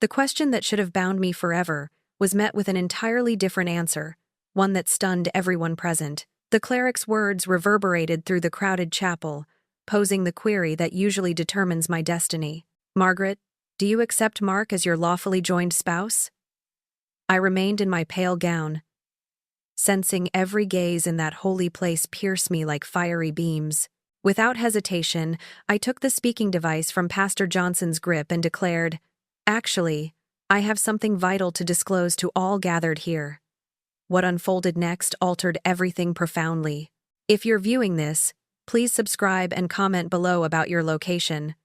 The question that should have bound me forever was met with an entirely different answer, one that stunned everyone present. The cleric's words reverberated through the crowded chapel, posing the query that usually determines my destiny. Margaret, do you accept Mark as your lawfully joined spouse? I remained in my pale gown, sensing every gaze in that holy place pierce me like fiery beams. Without hesitation, I took the speaking device from Pastor Johnson's grip and declared, "Actually, I have something vital to disclose to all gathered here." What unfolded next altered everything profoundly. If you're viewing this, please subscribe and comment below about your location.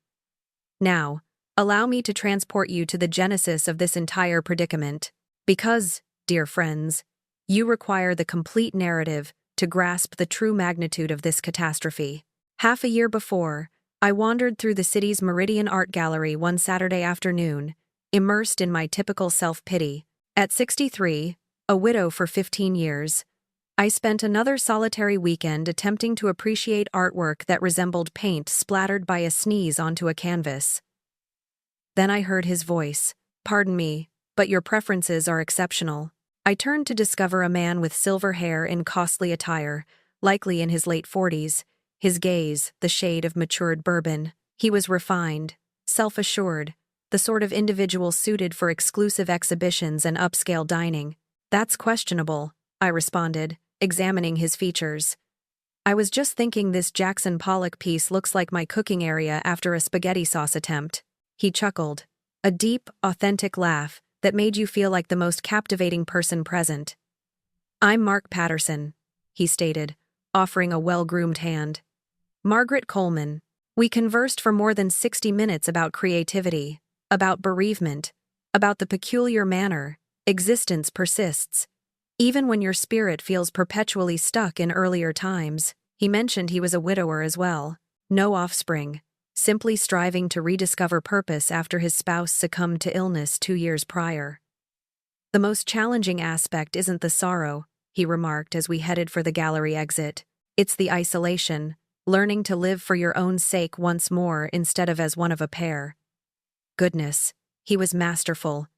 Now, allow me to transport you to the genesis of this entire predicament. Because, dear friends, you require the complete narrative to grasp the true magnitude of this catastrophe. Half a year before, I wandered through the city's Meridian Art Gallery one Saturday afternoon, immersed in my typical self-pity. At 63, a widow for 15 years, I spent another solitary weekend attempting to appreciate artwork that resembled paint splattered by a sneeze onto a canvas. Then I heard his voice. "Pardon me, but your preferences are exceptional." I turned to discover a man with silver hair in costly attire, likely in his late 40s, his gaze the shade of matured bourbon. He was refined, self-assured, the sort of individual suited for exclusive exhibitions and upscale dining. "That's questionable," I responded, examining his features. "I was just thinking this Jackson Pollock piece looks like my cooking area after a spaghetti sauce attempt." He chuckled, a deep, authentic laugh that made you feel like the most captivating person present. "I'm Mark Patterson," he stated, offering a well-groomed hand. "Margaret Coleman." We conversed for more than 60 minutes about creativity, about bereavement, about the peculiar manner existence persists, even when your spirit feels perpetually stuck in earlier times. He mentioned he was a widower as well, no offspring, simply striving to rediscover purpose after his spouse succumbed to illness 2 years prior. "The most challenging aspect isn't the sorrow," he remarked as we headed for the gallery exit. "It's the isolation, learning to live for your own sake once more instead of as one of a pair." Goodness, he was masterful.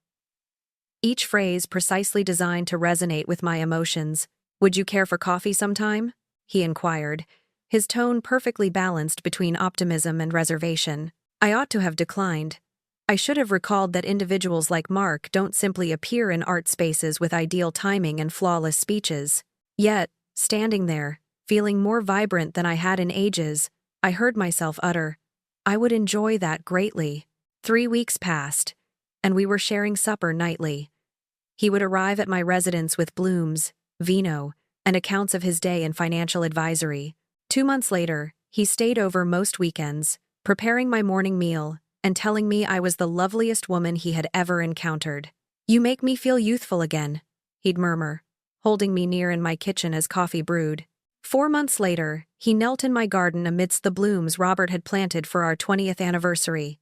Each phrase precisely designed to resonate with my emotions. "Would you care for coffee sometime?" he inquired, his tone perfectly balanced between optimism and reservation. I ought to have declined. I should have recalled that individuals like Mark don't simply appear in art spaces with ideal timing and flawless speeches. Yet, standing there, feeling more vibrant than I had in ages, I heard myself utter, "I would enjoy that greatly." 3 weeks passed, and we were sharing supper nightly. He would arrive at my residence with blooms, vino, and accounts of his day in financial advisory. 2 months later, he stayed over most weekends, preparing my morning meal and telling me I was the loveliest woman he had ever encountered. "You make me feel youthful again," he'd murmur, holding me near in my kitchen as coffee brewed. 4 months later, he knelt in my garden amidst the blooms Robert had planted for our 20th anniversary.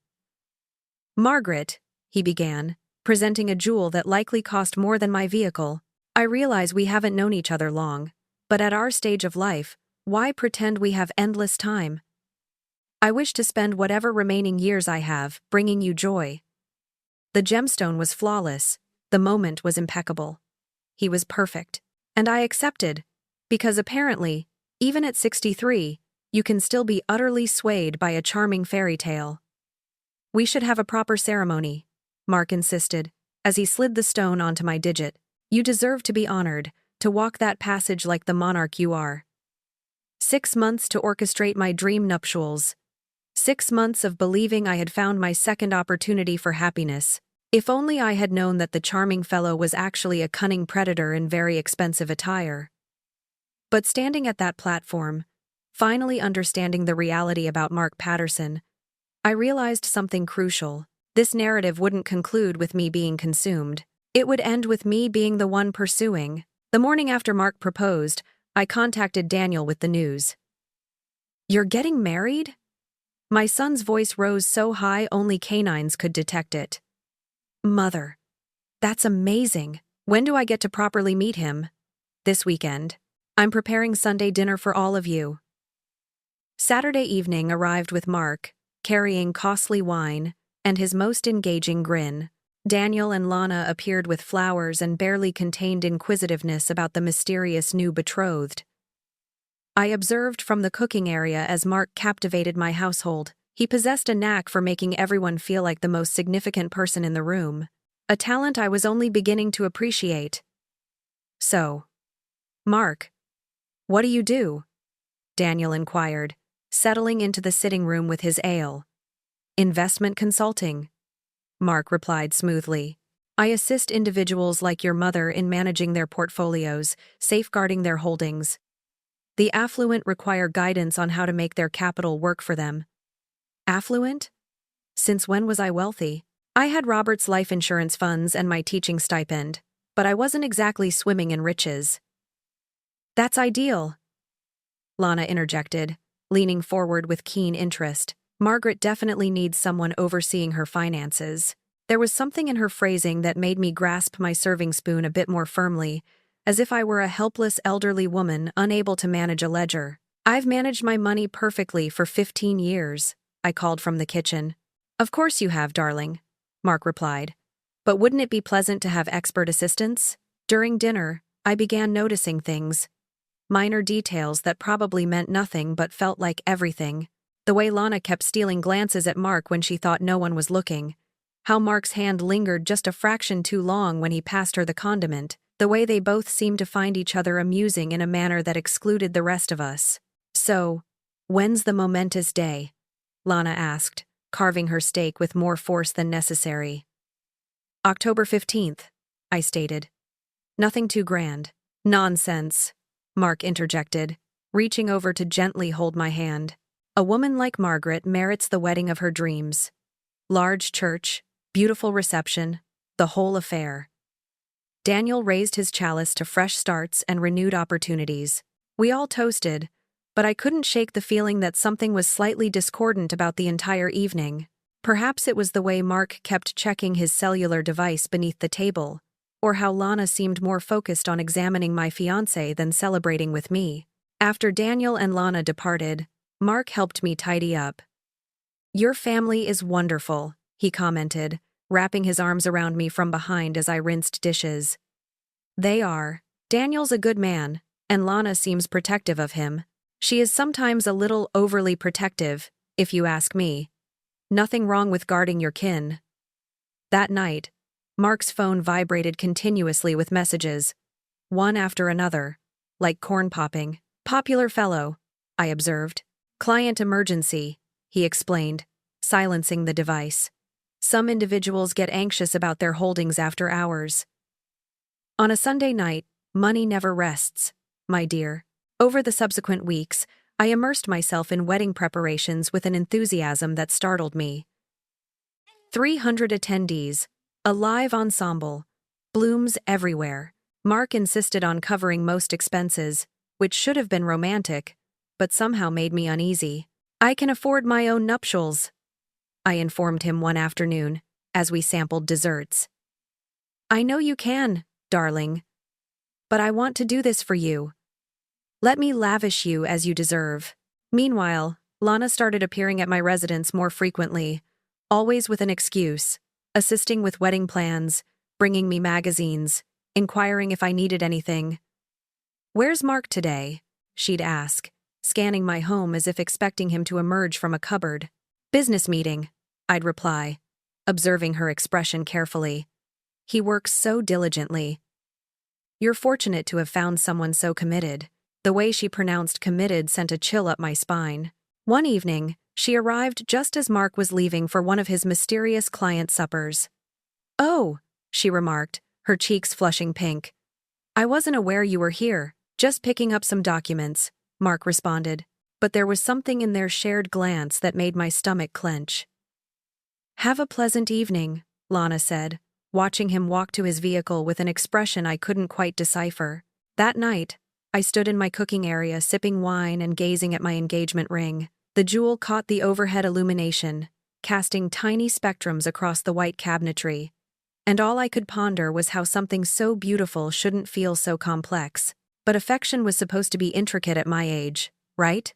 "Margaret," he began, presenting a jewel that likely cost more than my vehicle. "I realize we haven't known each other long, but at our stage of life, why pretend we have endless time? I wish to spend whatever remaining years I have bringing you joy." The gemstone was flawless, the moment was impeccable. He was perfect, and I accepted, because apparently, even at 63, you can still be utterly swayed by a charming fairy tale. "We should have a proper ceremony," Mark insisted, as he slid the stone onto my digit. "You deserve to be honored, to walk that passage like the monarch you are." 6 months to orchestrate my dream nuptials. 6 months of believing I had found my second opportunity for happiness. If only I had known that the charming fellow was actually a cunning predator in very expensive attire. But standing at that platform, finally understanding the reality about Mark Patterson, I realized something crucial. This narrative wouldn't conclude with me being consumed. It would end with me being the one pursuing. The morning after Mark proposed, I contacted Daniel with the news. "You're getting married?" My son's voice rose so high only canines could detect it. "Mother, that's amazing. When do I get to properly meet him?" "This weekend. I'm preparing Sunday dinner for all of you." Saturday evening arrived with Mark, carrying costly wine and his most engaging grin. Daniel and Lana appeared with flowers and barely contained inquisitiveness about the mysterious new betrothed. I observed from the cooking area as Mark captivated my household. He possessed a knack for making everyone feel like the most significant person in the room, a talent I was only beginning to appreciate. So, Mark, what do you do? Daniel inquired, settling into the sitting room with his ale. Investment consulting, Mark replied smoothly. I assist individuals like your mother in managing their portfolios, safeguarding their holdings. The affluent require guidance on how to make their capital work for them. Affluent? Since when was I wealthy? I had Robert's life insurance funds and my teaching stipend, but I wasn't exactly swimming in riches. That's ideal, Lana interjected, leaning forward with keen interest. Margaret definitely needs someone overseeing her finances. There was something in her phrasing that made me grasp my serving spoon a bit more firmly, as if I were a helpless elderly woman unable to manage a ledger. I've managed my money perfectly for 15 years, I called from the kitchen. Of course you have, darling, Mark replied. But wouldn't it be pleasant to have expert assistance? During dinner, I began noticing things. Minor details that probably meant nothing but felt like everything. The way Lana kept stealing glances at Mark when she thought no one was looking. How Mark's hand lingered just a fraction too long when he passed her the condiment. The way they both seemed to find each other amusing in a manner that excluded the rest of us. So, when's the momentous day? Lana asked, carving her steak with more force than necessary. October 15th, I stated. Nothing too grand. Nonsense, Mark interjected, reaching over to gently hold my hand. A woman like Margaret merits the wedding of her dreams. Large church, beautiful reception, the whole affair. Daniel raised his chalice to fresh starts and renewed opportunities. We all toasted, but I couldn't shake the feeling that something was slightly discordant about the entire evening. Perhaps it was the way Mark kept checking his cellular device beneath the table, or how Lana seemed more focused on examining my fiancé than celebrating with me. After Daniel and Lana departed, Mark helped me tidy up. Your family is wonderful, he commented, wrapping his arms around me from behind as I rinsed dishes. They are. Daniel's a good man, and Lana seems protective of him. She is sometimes a little overly protective, if you ask me. Nothing wrong with guarding your kin. That night, Mark's phone vibrated continuously with messages, one after another, like corn popping. Popular fellow, I observed. Client emergency, he explained, silencing the device. Some individuals get anxious about their holdings after hours. On a Sunday night, money never rests, my dear. Over the subsequent weeks, I immersed myself in wedding preparations with an enthusiasm that startled me. 300 attendees, a live ensemble, blooms everywhere. Mark insisted on covering most expenses, which should have been romantic, but somehow made me uneasy. I can afford my own nuptials, I informed him one afternoon, as we sampled desserts. I know you can, darling. But I want to do this for you. Let me lavish you as you deserve. Meanwhile, Lana started appearing at my residence more frequently, always with an excuse, assisting with wedding plans, bringing me magazines, inquiring if I needed anything. Where's Mark today? She'd ask, scanning my home as if expecting him to emerge from a cupboard. Business meeting, I'd reply, observing her expression carefully. He works so diligently. You're fortunate to have found someone so committed. The way she pronounced committed sent a chill up my spine. One evening, she arrived just as Mark was leaving for one of his mysterious client suppers. Oh, she remarked, her cheeks flushing pink. I wasn't aware you were here, just picking up some documents, Mark responded, but there was something in their shared glance that made my stomach clench. Have a pleasant evening, Lana said, watching him walk to his vehicle with an expression I couldn't quite decipher. That night, I stood in my cooking area sipping wine and gazing at my engagement ring. The jewel caught the overhead illumination, casting tiny spectrums across the white cabinetry. And all I could ponder was how something so beautiful shouldn't feel so complex. But affection was supposed to be intricate at my age, right?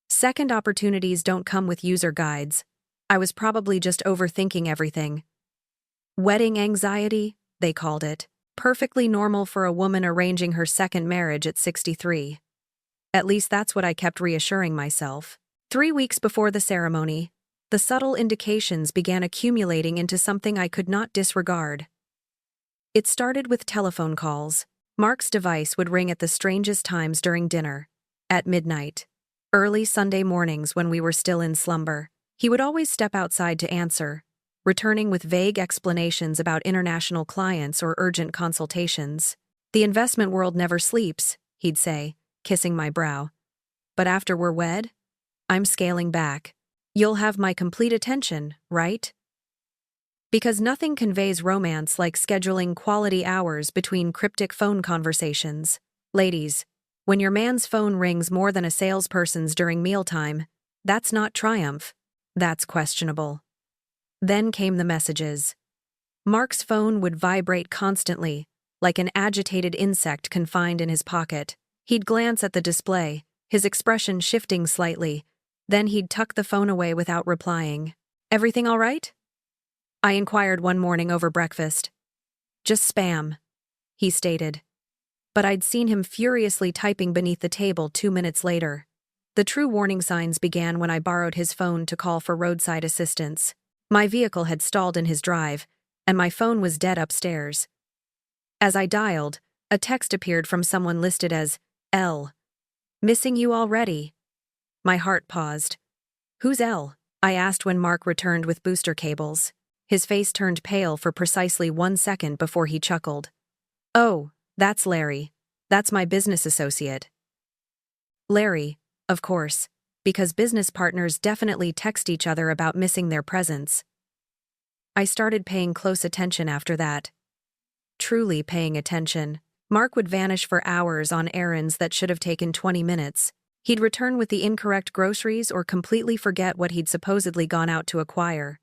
Second opportunities don't come with user guides. I was probably just overthinking everything. Wedding anxiety, they called it. Perfectly normal for a woman arranging her second marriage at 63. At least that's what I kept reassuring myself. 3 weeks before the ceremony, the subtle indications began accumulating into something I could not disregard. It started with telephone calls. Mark's device would ring at the strangest times during dinner, at midnight, early Sunday mornings when we were still in slumber. He would always step outside to answer, returning with vague explanations about international clients or urgent consultations. "The investment world never sleeps," he'd say, kissing my brow. "But after we're wed, I'm scaling back. You'll have my complete attention, right?" Because nothing conveys romance like scheduling quality hours between cryptic phone conversations. Ladies, when your man's phone rings more than a salesperson's during mealtime, that's not triumph. That's questionable. Then came the messages. Mark's phone would vibrate constantly, like an agitated insect confined in his pocket. He'd glance at the display, his expression shifting slightly. Then he'd tuck the phone away without replying. "Everything all right?" I inquired one morning over breakfast. "Just spam," he stated. But I'd seen him furiously typing beneath the table 2 minutes later. The true warning signs began when I borrowed his phone to call for roadside assistance. My vehicle had stalled in his drive, and my phone was dead upstairs. As I dialed, a text appeared from someone listed as L. "Missing you already." My heart paused. "Who's L?" I asked when Mark returned with booster cables. His face turned pale for precisely 1 second before he chuckled. "Oh, that's Larry. That's my business associate." Larry, of course, because business partners definitely text each other about missing their presents. I started paying close attention after that. Truly paying attention. Mark would vanish for hours on errands that should have taken 20 minutes. He'd return with the incorrect groceries or completely forget what he'd supposedly gone out to acquire.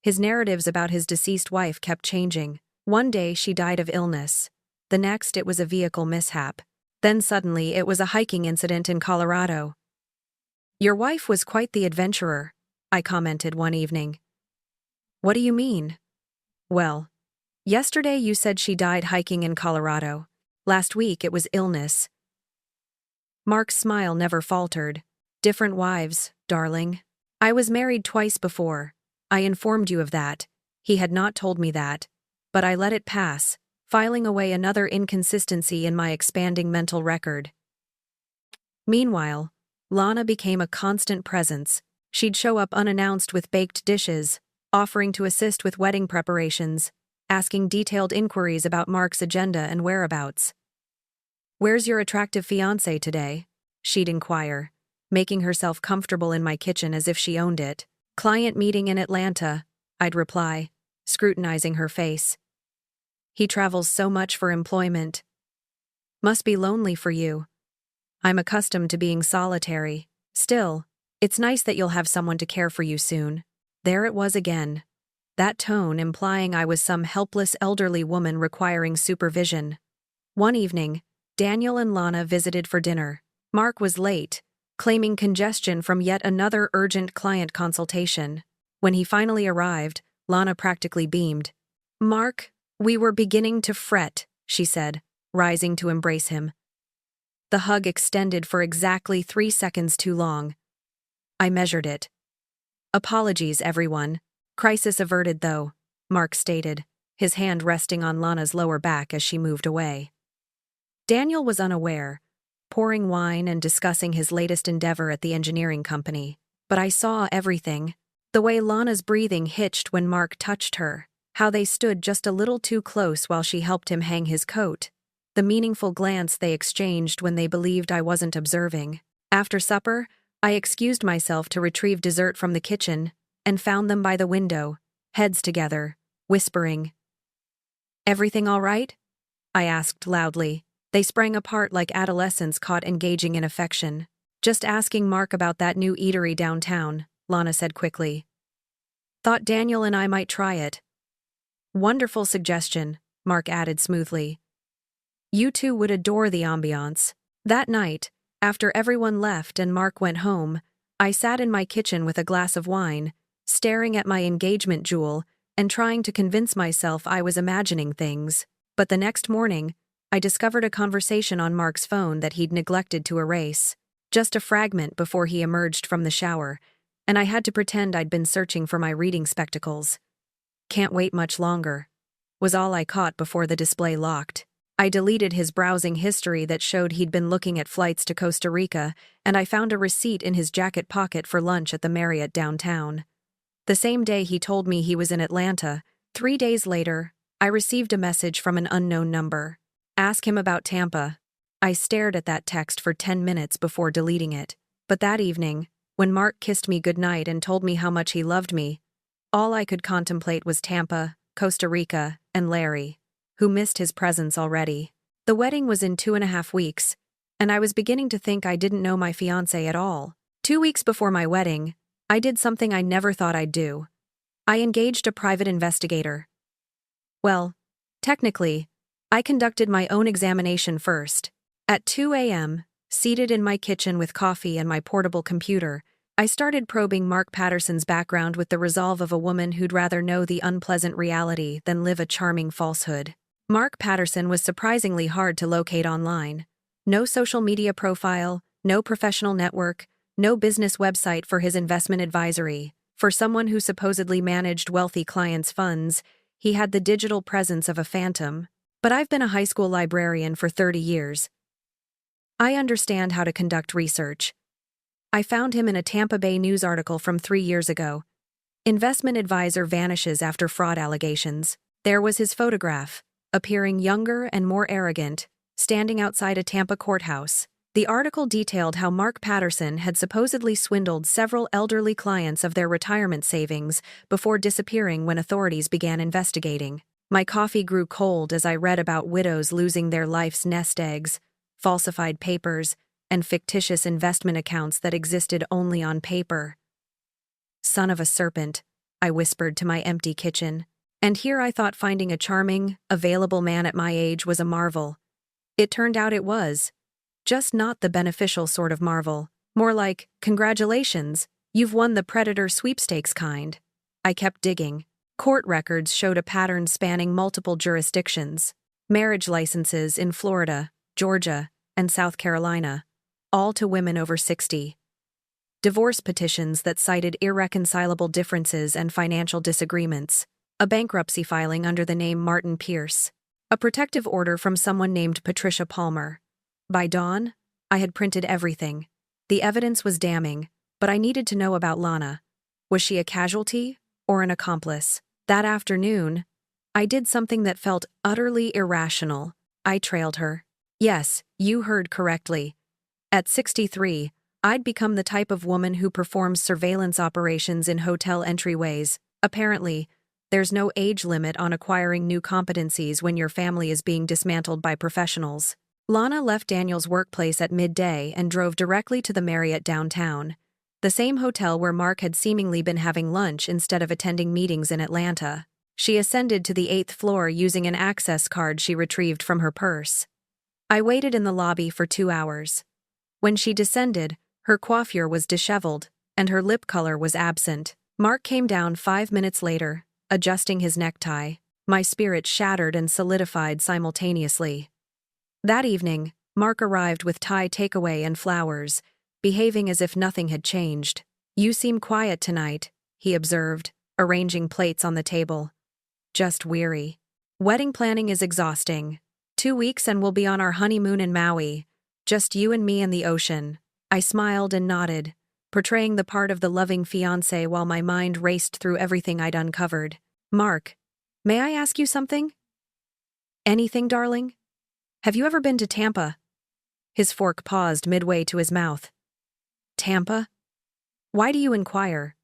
His narratives about his deceased wife kept changing. One day she died of illness. The next it was a vehicle mishap. Then suddenly it was a hiking incident in Colorado. "Your wife was quite the adventurer," I commented one evening. "What do you mean?" "Well, yesterday you said she died hiking in Colorado. Last week it was illness." Mark's smile never faltered. "Different wives, darling. I was married twice before. I informed you of that." He had not told me that, but I let it pass, filing away another inconsistency in my expanding mental record. Meanwhile, Lana became a constant presence. She'd show up unannounced with baked dishes, offering to assist with wedding preparations, asking detailed inquiries about Mark's agenda and whereabouts. "Where's your attractive fiancé today?" she'd inquire, making herself comfortable in my kitchen as if she owned it. "Client meeting in Atlanta," I'd reply, scrutinizing her face. "He travels so much for employment. Must be lonely for you." "I'm accustomed to being solitary. Still, it's nice that you'll have someone to care for you soon." There it was again. That tone implying I was some helpless elderly woman requiring supervision. One evening, Daniel and Lana visited for dinner. Mark was late, claiming congestion from yet another urgent client consultation. When he finally arrived, Lana practically beamed. "Mark, we were beginning to fret," she said, rising to embrace him. The hug extended for exactly 3 seconds too long. I measured it. "Apologies, everyone. Crisis averted, though," Mark stated, his hand resting on Lana's lower back as she moved away. Daniel was unaware, pouring wine and discussing his latest endeavor at the engineering company. But I saw everything. The way Lana's breathing hitched when Mark touched her, how they stood just a little too close while she helped him hang his coat, the meaningful glance they exchanged when they believed I wasn't observing. After supper, I excused myself to retrieve dessert from the kitchen and found them by the window, heads together, whispering. "Everything all right?" I asked loudly. They sprang apart like adolescents caught engaging in affection. "Just asking Mark about that new eatery downtown," Lana said quickly. "Thought Daniel and I might try it." "Wonderful suggestion," Mark added smoothly. "You two would adore the ambiance." That night, after everyone left and Mark went home, I sat in my kitchen with a glass of wine, staring at my engagement jewel and trying to convince myself I was imagining things. But the next morning, I discovered a conversation on Mark's phone that he'd neglected to erase. Just a fragment before he emerged from the shower, and I had to pretend I'd been searching for my reading spectacles. "Can't wait much longer," was all I caught before the display locked. I deleted his browsing history that showed he'd been looking at flights to Costa Rica, and I found a receipt in his jacket pocket for lunch at the Marriott downtown. The same day he told me he was in Atlanta, 3 days later, I received a message from an unknown number. "Ask him about Tampa." I stared at that text for 10 minutes before deleting it. But that evening, when Mark kissed me goodnight and told me how much he loved me, all I could contemplate was Tampa, Costa Rica, and Larry, who missed his presence already. The wedding was in 2.5 weeks, and I was beginning to think I didn't know my fiancé at all. 2 weeks before my wedding, I did something I never thought I'd do. I engaged a private investigator. Well, technically, I conducted my own examination first. At 2 a.m., seated in my kitchen with coffee and my portable computer, I started probing Mark Patterson's background with the resolve of a woman who'd rather know the unpleasant reality than live a charming falsehood. Mark Patterson was surprisingly hard to locate online. No social media profile, no professional network, no business website for his investment advisory. For someone who supposedly managed wealthy clients' funds, he had the digital presence of a phantom. But I've been a high school librarian for 30 years. I understand how to conduct research. I found him in a Tampa Bay news article from 3 years ago. Investment advisor vanishes after fraud allegations. There was his photograph, appearing younger and more arrogant, standing outside a Tampa courthouse. The article detailed how Mark Patterson had supposedly swindled several elderly clients of their retirement savings before disappearing when authorities began investigating. My coffee grew cold as I read about widows losing their life's nest eggs, falsified papers, and fictitious investment accounts that existed only on paper. "Son of a serpent," I whispered to my empty kitchen. And here I thought finding a charming, available man at my age was a marvel. It turned out it was. Just not the beneficial sort of marvel. More like, "Congratulations, you've won the Predator sweepstakes" kind. I kept digging. Court records showed a pattern spanning multiple jurisdictions. Marriage licenses in Florida, Georgia, and South Carolina, all to women over 60. Divorce petitions that cited irreconcilable differences and financial disagreements. A bankruptcy filing under the name Martin Pierce. A protective order from someone named Patricia Palmer. By dawn, I had printed everything. The evidence was damning, but I needed to know about Lana. Was she a casualty or an accomplice? That afternoon, I did something that felt utterly irrational. I trailed her. Yes, you heard correctly. At 63, I'd become the type of woman who performs surveillance operations in hotel entryways. Apparently, there's no age limit on acquiring new competencies when your family is being dismantled by professionals. Lana left Daniel's workplace at midday and drove directly to the Marriott downtown, the same hotel where Mark had seemingly been having lunch instead of attending meetings in Atlanta. She ascended to the 8th floor using an access card she retrieved from her purse. I waited in the lobby for 2 hours. When she descended, her coiffure was disheveled, and her lip color was absent. Mark came down 5 minutes later, adjusting his necktie. My spirit shattered and solidified simultaneously. That evening, Mark arrived with Thai takeaway and flowers, behaving as if nothing had changed. "You seem quiet tonight," he observed, arranging plates on the table. "Just weary. Wedding planning is exhausting. 2 weeks and we'll be on our honeymoon in Maui. Just you and me and the ocean." I smiled and nodded, portraying the part of the loving fiancé while my mind raced through everything I'd uncovered. "Mark, may I ask you something?" "Anything, darling? Have you ever been to Tampa?" His fork paused midway to his mouth. "Tampa? Why do you inquire?"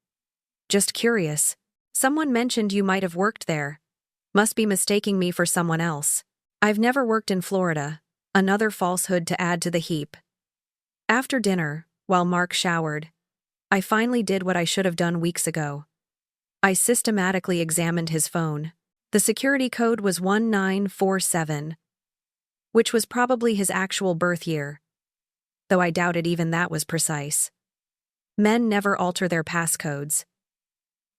"Just curious. Someone mentioned you might have worked there. Must be mistaking me for someone else." "I've never worked in Florida," another falsehood to add to the heap. After dinner, while Mark showered, I finally did what I should have done weeks ago. I systematically examined his phone. The security code was 1947, which was probably his actual birth year, though I doubted even that was precise. Men never alter their passcodes.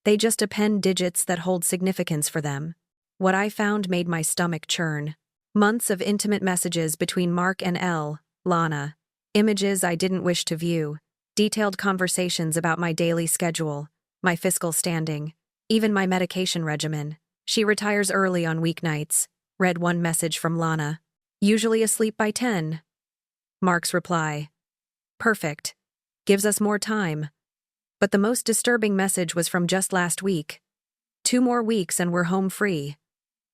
They just append digits that hold significance for them. What I found made my stomach churn. Months of intimate messages between Mark and Lana. Images I didn't wish to view. Detailed conversations about my daily schedule, my fiscal standing, even my medication regimen. She retires early on weeknights, read one message from Lana. Usually asleep by 10. Mark's reply. Perfect. Gives us more time. But the most disturbing message was from just last week. 2 more weeks and we're home free.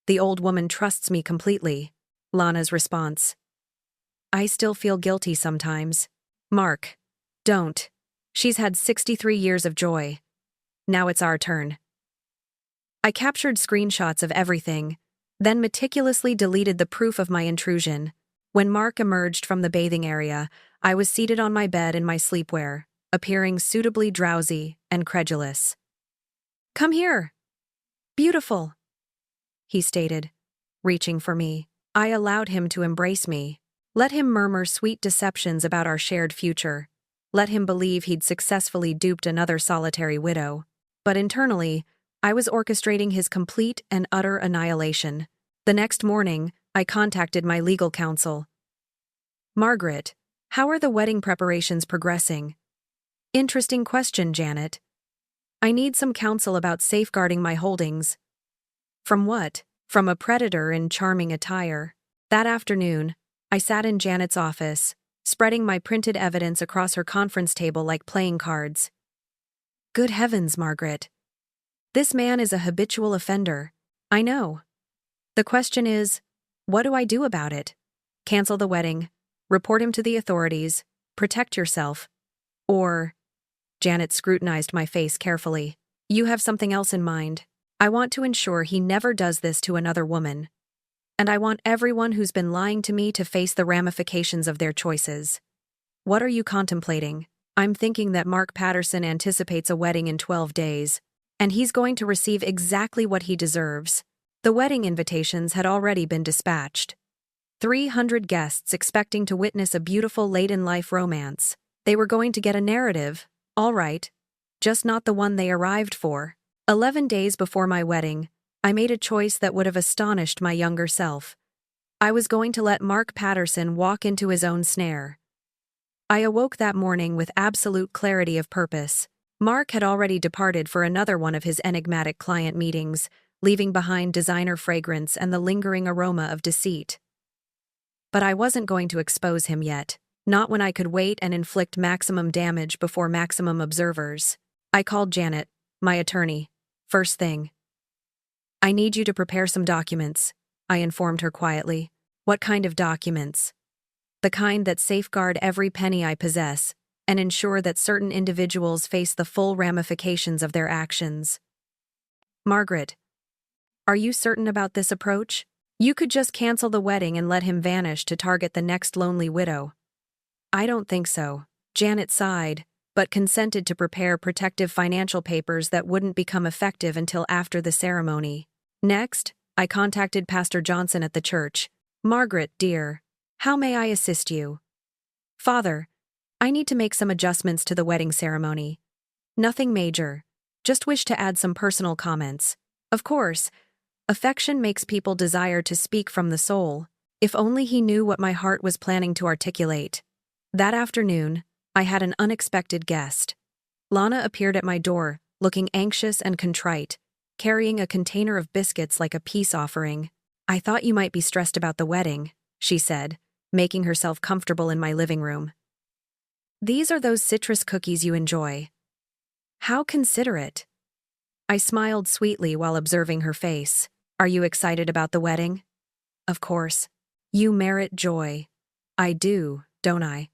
The old woman trusts me completely. Lana's response. I still feel guilty sometimes. Mark. Don't. She's had 63 years of joy. Now it's our turn. I captured screenshots of everything, then meticulously deleted the proof of my intrusion. When Mark emerged from the bathing area, I was seated on my bed in my sleepwear, appearing suitably drowsy and credulous. Come here. Beautiful, he stated, reaching for me. I allowed him to embrace me. Let him murmur sweet deceptions about our shared future. Let him believe he'd successfully duped another solitary widow. But internally, I was orchestrating his complete and utter annihilation. The next morning, I contacted my legal counsel. Margaret, how are the wedding preparations progressing? Interesting question, Janet. I need some counsel about safeguarding my holdings. From what? From a predator in charming attire. That afternoon, I sat in Janet's office, spreading my printed evidence across her conference table like playing cards. Good heavens, Margaret. This man is a habitual offender. I know. The question is, what do I do about it? Cancel the wedding, report him to the authorities, protect yourself, or... Janet scrutinized my face carefully. You have something else in mind. I want to ensure he never does this to another woman. And I want everyone who's been lying to me to face the ramifications of their choices. What are you contemplating? I'm thinking that Mark Patterson anticipates a wedding in 12 days, and he's going to receive exactly what he deserves. The wedding invitations had already been dispatched. 300 guests expecting to witness a beautiful late-in-life romance. They were going to get a narrative, all right, just not the one they arrived for. 11 days before my wedding, I made a choice that would have astonished my younger self. I was going to let Mark Patterson walk into his own snare. I awoke that morning with absolute clarity of purpose. Mark had already departed for another one of his enigmatic client meetings, leaving behind designer fragrance and the lingering aroma of deceit. But I wasn't going to expose him yet, not when I could wait and inflict maximum damage before maximum observers. I called Janet, my attorney, first thing. I need you to prepare some documents, I informed her quietly. What kind of documents? The kind that safeguard every penny I possess and ensure that certain individuals face the full ramifications of their actions. Margaret, are you certain about this approach? You could just cancel the wedding and let him vanish to target the next lonely widow. I don't think so. Janet sighed, but consented to prepare protective financial papers that wouldn't become effective until after the ceremony. Next, I contacted Pastor Johnson at the church. Margaret, dear, how may I assist you? Father, I need to make some adjustments to the wedding ceremony. Nothing major. Just wish to add some personal comments. Of course, affection makes people desire to speak from the soul. If only he knew what my heart was planning to articulate. That afternoon, I had an unexpected guest. Lana appeared at my door, looking anxious and contrite, carrying a container of biscuits like a peace offering. I thought you might be stressed about the wedding, she said, making herself comfortable in my living room. These are those citrus cookies you enjoy. How considerate. I smiled sweetly while observing her face. Are you excited about the wedding? Of course. You merit joy. I do, don't I?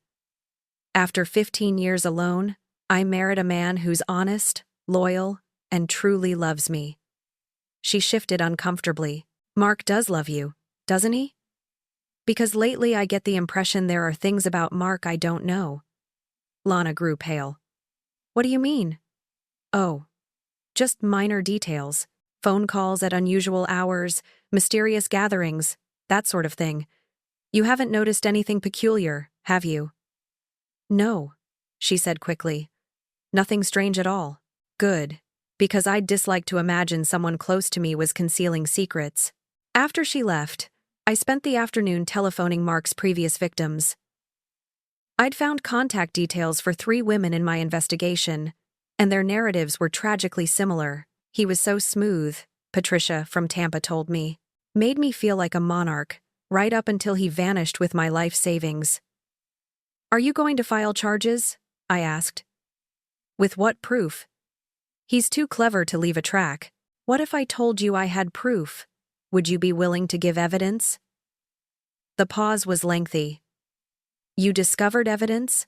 After 15 years alone, I merit a man who's honest, loyal, and truly loves me. She shifted uncomfortably. Mark does love you, doesn't he? Because lately I get the impression there are things about Mark I don't know. Lana grew pale. What do you mean? Oh, just minor details. Phone calls at unusual hours, mysterious gatherings, that sort of thing. You haven't noticed anything peculiar, have you? No, she said quickly. Nothing strange at all. Good. because I'd dislike to imagine someone close to me was concealing secrets. After she left, I spent the afternoon telephoning Mark's previous victims. I'd found contact details for 3 women in my investigation, and their narratives were tragically similar. He was so smooth, Patricia from Tampa told me. Made me feel like a monarch, right up until he vanished with my life savings. Are you going to file charges? I asked. With what proof? He's too clever to leave a track. What if I told you I had proof? Would you be willing to give evidence? The pause was lengthy. You discovered evidence?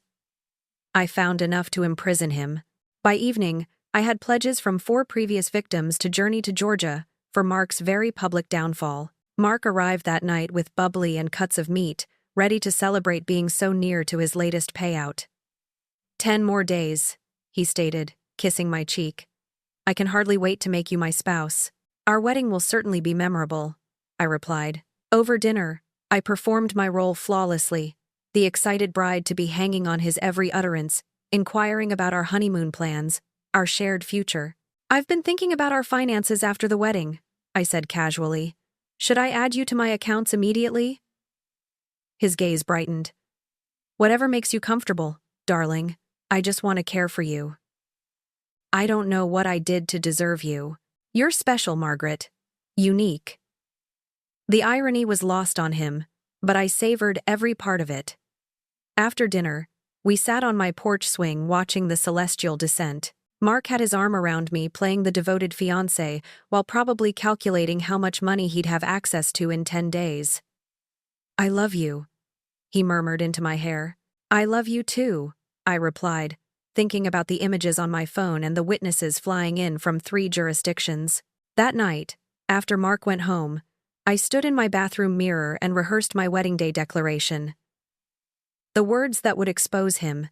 I found enough to imprison him. By evening, I had pledges from 4 previous victims to journey to Georgia for Mark's very public downfall. Mark arrived that night with bubbly and cuts of meat, ready to celebrate being so near to his latest payout. 10 more days, he stated, kissing my cheek. I can hardly wait to make you my spouse. Our wedding will certainly be memorable, I replied. Over dinner, I performed my role flawlessly, the excited bride to be hanging on his every utterance, inquiring about our honeymoon plans, our shared future. I've been thinking about our finances after the wedding, I said casually. Should I add you to my accounts immediately? His gaze brightened. Whatever makes you comfortable, darling. I just want to care for you. I don't know what I did to deserve you. You're special, Margaret. Unique. The irony was lost on him, but I savored every part of it. After dinner, we sat on my porch swing watching the celestial descent. Mark had his arm around me playing the devoted fiancé while probably calculating how much money he'd have access to in 10 days. I love you, he murmured into my hair. I love you too, I replied, thinking about the images on my phone and the witnesses flying in from 3 jurisdictions. That night, after Mark went home, I stood in my bathroom mirror and rehearsed my wedding day declaration. The words that would expose him,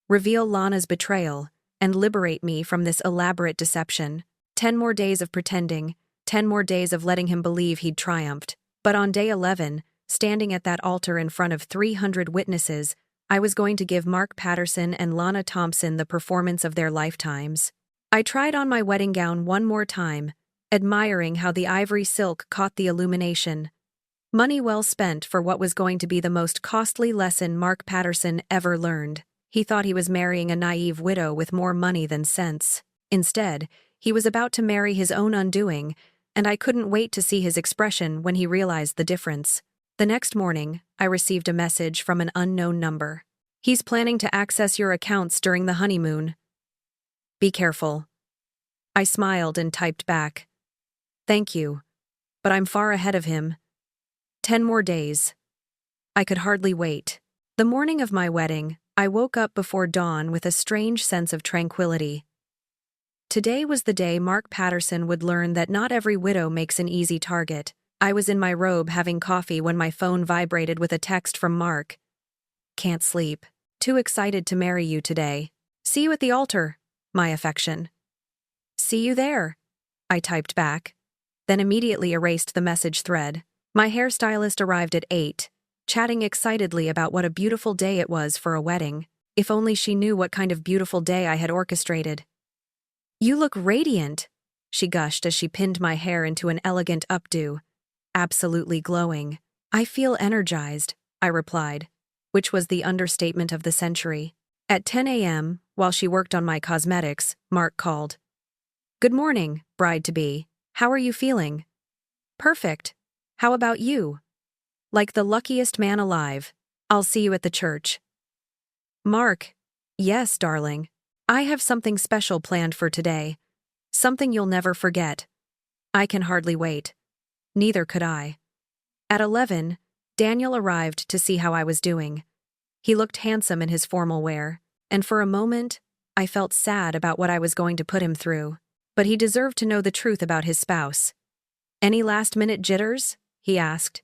reveal Lana's betrayal, and liberate me from this elaborate deception. 10 more days of pretending, 10 more days of letting him believe he'd triumphed. But on day 11, standing at that altar in front of 300 witnesses, I was going to give Mark Patterson and Lana Thompson the performance of their lifetimes. I tried on my wedding gown one more time, admiring how the ivory silk caught the illumination. Money well spent for what was going to be the most costly lesson Mark Patterson ever learned. He thought he was marrying a naive widow with more money than sense. Instead, he was about to marry his own undoing, and I couldn't wait to see his expression when he realized the difference. The next morning, I received a message from an unknown number. He's planning to access your accounts during the honeymoon. Be careful. I smiled and typed back. Thank you, but I'm far ahead of him. 10 more days. I could hardly wait. The morning of my wedding, I woke up before dawn with a strange sense of tranquility. Today was the day Mark Patterson would learn that not every widow makes an easy target. I was in my robe having coffee when my phone vibrated with a text from Mark. Can't sleep. Too excited to marry you today. See you at the altar, my affection. See you there, I typed back, then immediately erased the message thread. My hairstylist arrived at 8, chatting excitedly about what a beautiful day it was for a wedding. If only she knew what kind of beautiful day I had orchestrated. You look radiant, she gushed as she pinned my hair into an elegant updo. Absolutely glowing. I feel energized, I replied, which was the understatement of the century. At 10 a.m., while she worked on my cosmetics, Mark called. Good morning, bride-to-be. How are you feeling? Perfect. How about you? Like the luckiest man alive. I'll see you at the church. Mark. Yes, darling. I have something special planned for today. Something you'll never forget. I can hardly wait. Neither could I. At 11, Daniel arrived to see how I was doing. He looked handsome in his formal wear, and for a moment, I felt sad about what I was going to put him through. But he deserved to know the truth about his spouse. Any last-minute jitters? He asked.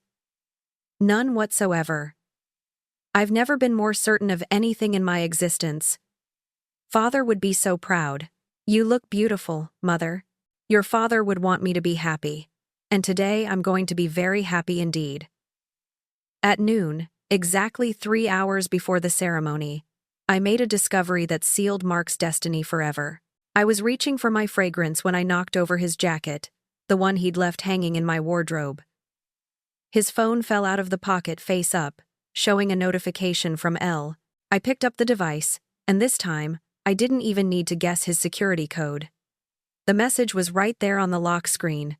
None whatsoever. I've never been more certain of anything in my existence. Father would be so proud. You look beautiful, Mother. Your father would want me to be happy. And today I'm going to be very happy indeed. At noon, exactly 3 hours before the ceremony, I made a discovery that sealed Mark's destiny forever. I was reaching for my fragrance when I knocked over his jacket, the one he'd left hanging in my wardrobe. His phone fell out of the pocket face up, showing a notification from L. I picked up the device, and this time, I didn't even need to guess his security code. The message was right there on the lock screen.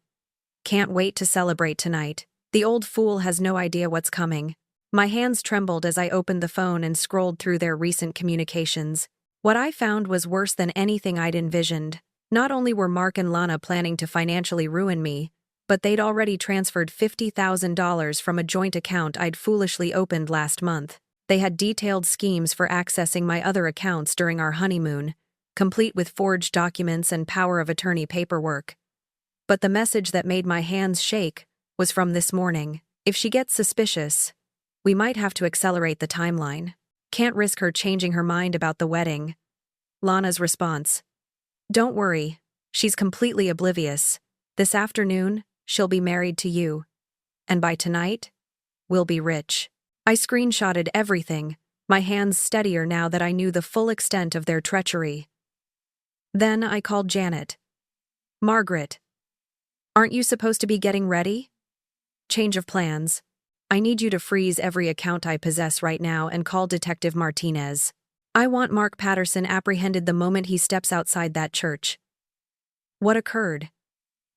Can't wait to celebrate tonight. The old fool has no idea what's coming. My hands trembled as I opened the phone and scrolled through their recent communications. What I found was worse than anything I'd envisioned. Not only were Mark and Lana planning to financially ruin me, but they'd already transferred $50,000 from a joint account I'd foolishly opened last month. They had detailed schemes for accessing my other accounts during our honeymoon, complete with forged documents and power of attorney paperwork. But the message that made my hands shake was from this morning. If she gets suspicious, we might have to accelerate the timeline. Can't risk her changing her mind about the wedding. Lana's response. Don't worry, she's completely oblivious. This afternoon, she'll be married to you. And by tonight, we'll be rich. I screenshotted everything, my hands steadier now that I knew the full extent of their treachery. Then I called Janet. Margaret. Aren't you supposed to be getting ready? Change of plans. I need you to freeze every account I possess right now and call Detective Martinez. I want Mark Patterson apprehended the moment he steps outside that church. What occurred?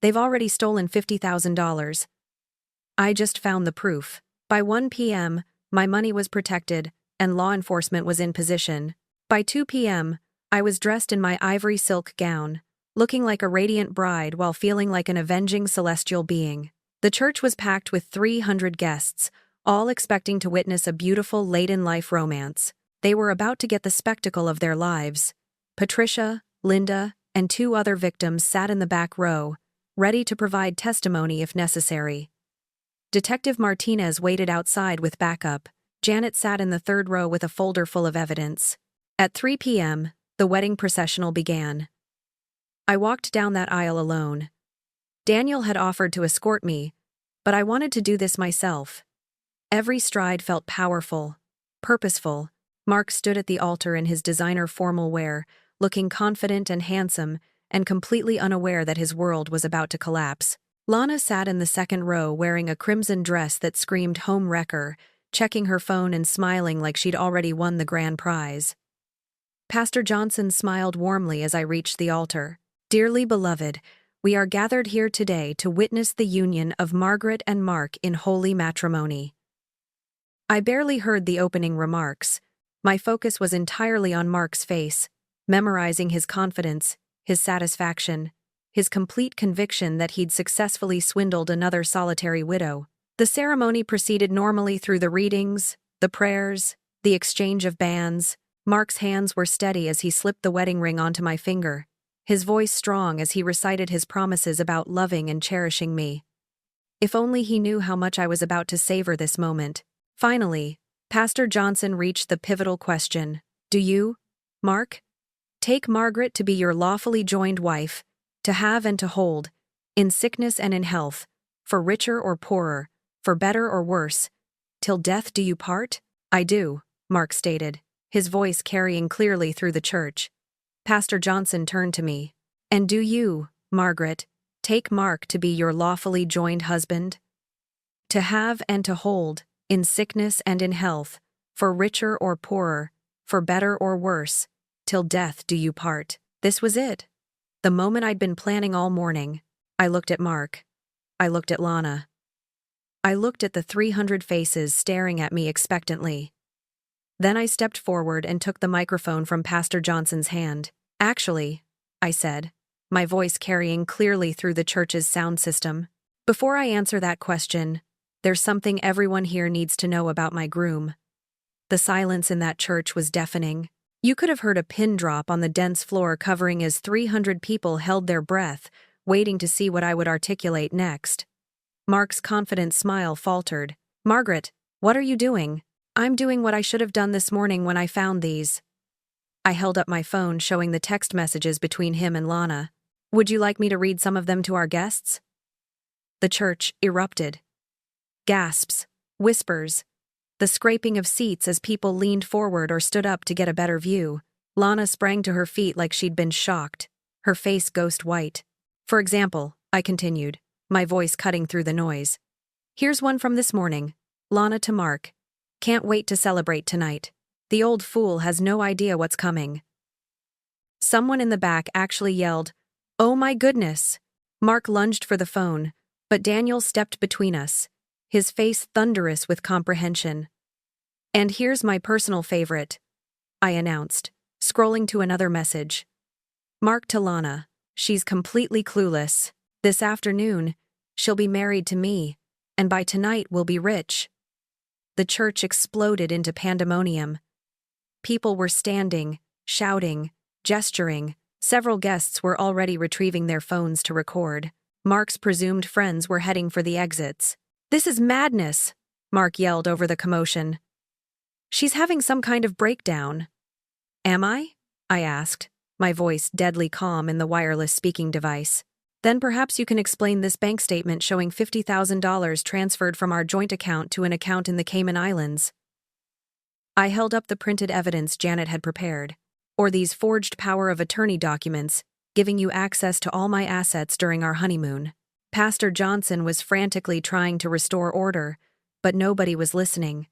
They've already stolen $50,000. I just found the proof. By 1 p.m., my money was protected and law enforcement was in position. By 2 p.m., I was dressed in my ivory silk gown, looking like a radiant bride while feeling like an avenging celestial being. The church was packed with 300 guests, all expecting to witness a beautiful late-in-life romance. They were about to get the spectacle of their lives. Patricia, Linda, and 2 other victims sat in the back row, ready to provide testimony if necessary. Detective Martinez waited outside with backup. Janet sat in the 3rd row with a folder full of evidence. At 3 p.m., the wedding processional began. I walked down that aisle alone. Daniel had offered to escort me, but I wanted to do this myself. Every stride felt powerful, purposeful. Mark stood at the altar in his designer formal wear, looking confident and handsome, and completely unaware that his world was about to collapse. Lana sat in the 2nd row wearing a crimson dress that screamed home wrecker, checking her phone and smiling like she'd already won the grand prize. Pastor Johnson smiled warmly as I reached the altar. Dearly beloved, we are gathered here today to witness the union of Margaret and Mark in holy matrimony. I barely heard the opening remarks. My focus was entirely on Mark's face, memorizing his confidence, his satisfaction, his complete conviction that he'd successfully swindled another solitary widow. The ceremony proceeded normally through the readings, the prayers, the exchange of banns. Mark's hands were steady as he slipped the wedding ring onto my finger, his voice strong as he recited his promises about loving and cherishing me. If only he knew how much I was about to savor this moment. Finally, Pastor Johnson reached the pivotal question. Do you, Mark, take Margaret to be your lawfully joined wife, to have and to hold, in sickness and in health, for richer or poorer, for better or worse, till death do you part? I do, Mark stated, his voice carrying clearly through the church. Pastor Johnson turned to me. And do you, Margaret, take Mark to be your lawfully joined husband? To have and to hold, in sickness and in health, for richer or poorer, for better or worse, till death do you part. This was it. The moment I'd been planning all morning. I looked at Mark. I looked at Lana. I looked at the 300 faces staring at me expectantly. Then I stepped forward and took the microphone from Pastor Johnson's hand. Actually, I said, my voice carrying clearly through the church's sound system. Before I answer that question, there's something everyone here needs to know about my groom. The silence in that church was deafening. You could have heard a pin drop on the dense floor covering as 300 people held their breath, waiting to see what I would articulate next. Mark's confident smile faltered. Margaret, what are you doing? I'm doing what I should have done this morning when I found these. I held up my phone showing the text messages between him and Lana. Would you like me to read some of them to our guests? The church erupted. Gasps, whispers, the scraping of seats as people leaned forward or stood up to get a better view. Lana sprang to her feet like she'd been shocked. her face ghost white. For example, I continued, my voice cutting through the noise. Here's one from this morning. Lana to Mark. Can't wait to celebrate tonight. The old fool has no idea what's coming. Someone in the back actually yelled, "Oh my goodness!" Mark lunged for the phone, but Daniel stepped between us, his face thunderous with comprehension. And here's my personal favorite, I announced, scrolling to another message. Mark to Lana. She's completely clueless. This afternoon, she'll be married to me, and by tonight we'll be rich. The church exploded into pandemonium. People were standing, shouting, gesturing. Several guests were already retrieving their phones to record. Mark's presumed friends were heading for the exits. "This is madness," Mark yelled over the commotion. "She's having some kind of breakdown." "Am I?" I asked, my voice deadly calm in the wireless speaking device. "Then perhaps you can explain this bank statement showing $50,000 transferred from our joint account to an account in the Cayman Islands." I held up the printed evidence Janet had prepared. "Or these forged power of attorney documents, giving you access to all my assets during our honeymoon." Pastor Johnson was frantically trying to restore order, but nobody was listening.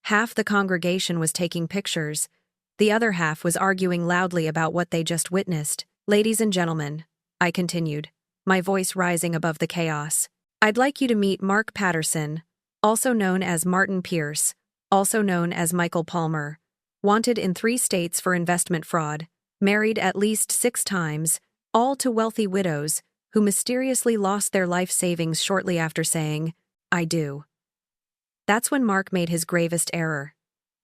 Half the congregation was taking pictures. The other half was arguing loudly about what they just witnessed. "Ladies and gentlemen," I continued, my voice rising above the chaos, "I'd like you to meet Mark Patterson, also known as Martin Pierce, also known as Michael Palmer, wanted in 3 states for investment fraud, married at least 6 times, all to wealthy widows, who mysteriously lost their life savings shortly after saying, 'I do.'" That's when Mark made his gravest error.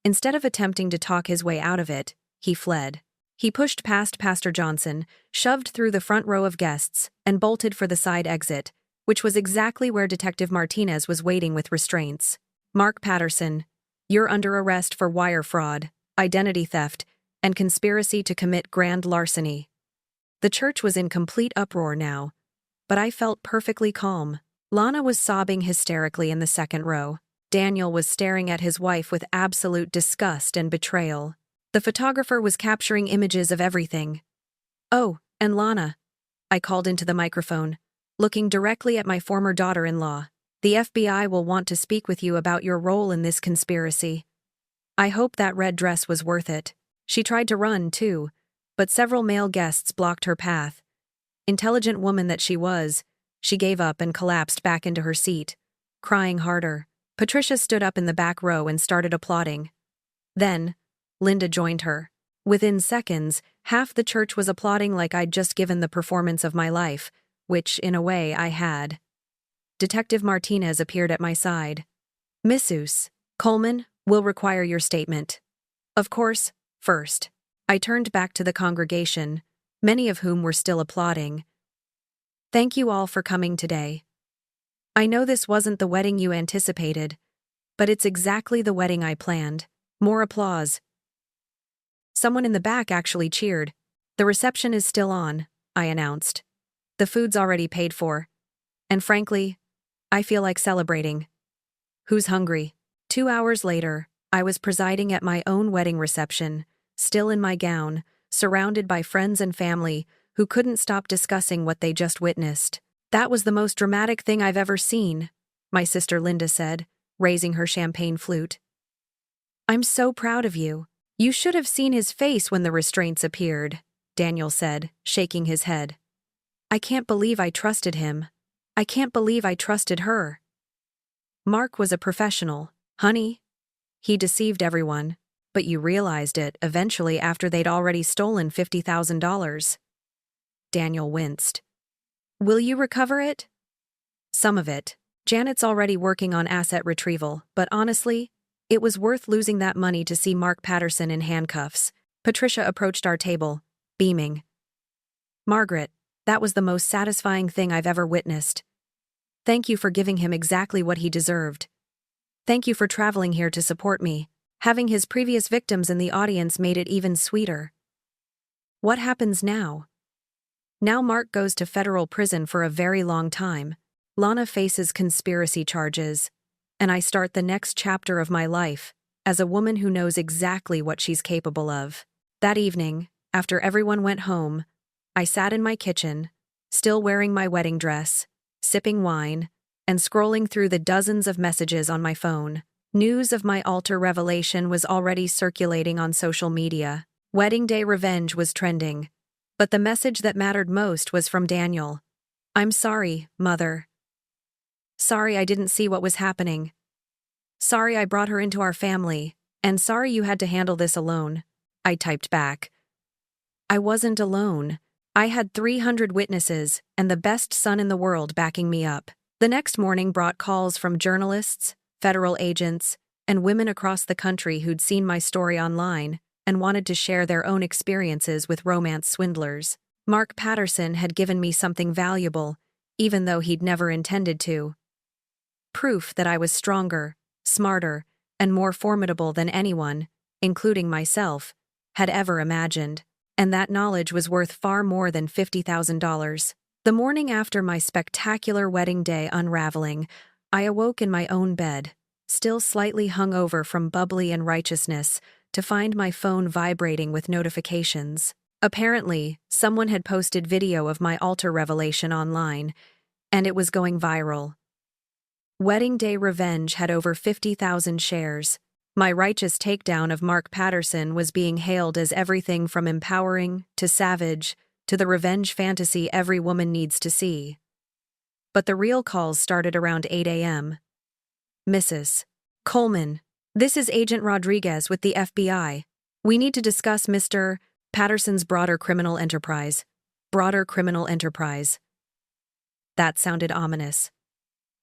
Instead of attempting to talk his way out of it, he fled. He pushed past Pastor Johnson, shoved through the front row of guests, and bolted for the side exit, which was exactly where Detective Martinez was waiting with restraints. "Mark Patterson, you're under arrest for wire fraud, identity theft, and conspiracy to commit grand larceny." The church was in complete uproar now, but I felt perfectly calm. Lana was sobbing hysterically in the second row. Daniel was staring at his wife with absolute disgust and betrayal. The photographer was capturing images of everything. "Oh, and Lana," I called into the microphone, looking directly at my former daughter-in-law. "The FBI will want to speak with you about your role in this conspiracy." I hope that red dress was worth it. She tried to run, too, but several male guests blocked her path. Intelligent woman that she was, she gave up and collapsed back into her seat, crying harder. Patricia stood up in the back row and started applauding. Then, Linda joined her. Within seconds, half the church was applauding like I'd just given the performance of my life, which, in a way, I had. Detective Martinez appeared at my side. "Missus Coleman, will require your statement." "Of course, first." I turned back to the congregation, many of whom were still applauding. "Thank you all for coming today. I know this wasn't the wedding you anticipated, but it's exactly the wedding I planned." More applause. Someone in the back actually cheered. "The reception is still on," I announced. "The food's already paid for. And frankly, I feel like celebrating. Who's hungry?" 2 hours later, I was presiding at my own wedding reception, still in my gown, surrounded by friends and family who couldn't stop discussing what they just witnessed. "That was the most dramatic thing I've ever seen," my sister Linda said, raising her champagne flute. "I'm so proud of you. You should have seen his face when the restraints appeared," Daniel said, shaking his head. "I can't believe I trusted him. I can't believe I trusted her." Mark was a professional, honey. He deceived everyone, but you realized it eventually after they'd already stolen $50,000. Daniel winced. "Will you recover it?" "Some of it. Janet's already working on asset retrieval, but honestly, it was worth losing that money to see Mark Patterson in handcuffs." Patricia approached our table, beaming. "Margaret, that was the most satisfying thing I've ever witnessed. Thank you for giving him exactly what he deserved. Thank you for traveling here to support me. Having his previous victims in the audience made it even sweeter." "What happens now?" "Now Mark goes to federal prison for a very long time. Lana faces conspiracy charges, and I start the next chapter of my life as a woman who knows exactly what she's capable of." That evening, after everyone went home, I sat in my kitchen, still wearing my wedding dress, sipping wine, and scrolling through the dozens of messages on my phone. News of my altar revelation was already circulating on social media. Wedding day revenge was trending. But the message that mattered most was from Daniel. "I'm sorry, Mother. Sorry I didn't see what was happening. Sorry I brought her into our family, and sorry you had to handle this alone." I typed back. I wasn't alone. I had 300 witnesses and the best son in the world backing me up. The next morning brought calls from journalists, federal agents, and women across the country who'd seen my story online and wanted to share their own experiences with romance swindlers. Mark Patterson had given me something valuable, even though he'd never intended to. Proof that I was stronger, smarter, and more formidable than anyone, including myself, had ever imagined. And that knowledge was worth far more than $50,000. The morning after my spectacular wedding day unraveling, I awoke in my own bed, still slightly hungover from bubbly and righteousness, to find my phone vibrating with notifications. Apparently, someone had posted video of my altar revelation online, and it was going viral. Wedding Day Revenge had over 50,000 shares. My righteous takedown of Mark Patterson was being hailed as everything from empowering to savage to the revenge fantasy every woman needs to see. But the real calls started around 8 a.m. "Mrs. Coleman, this is Agent Rodriguez with the FBI. We need to discuss Mr. Patterson's broader criminal enterprise." Broader criminal enterprise. That sounded ominous.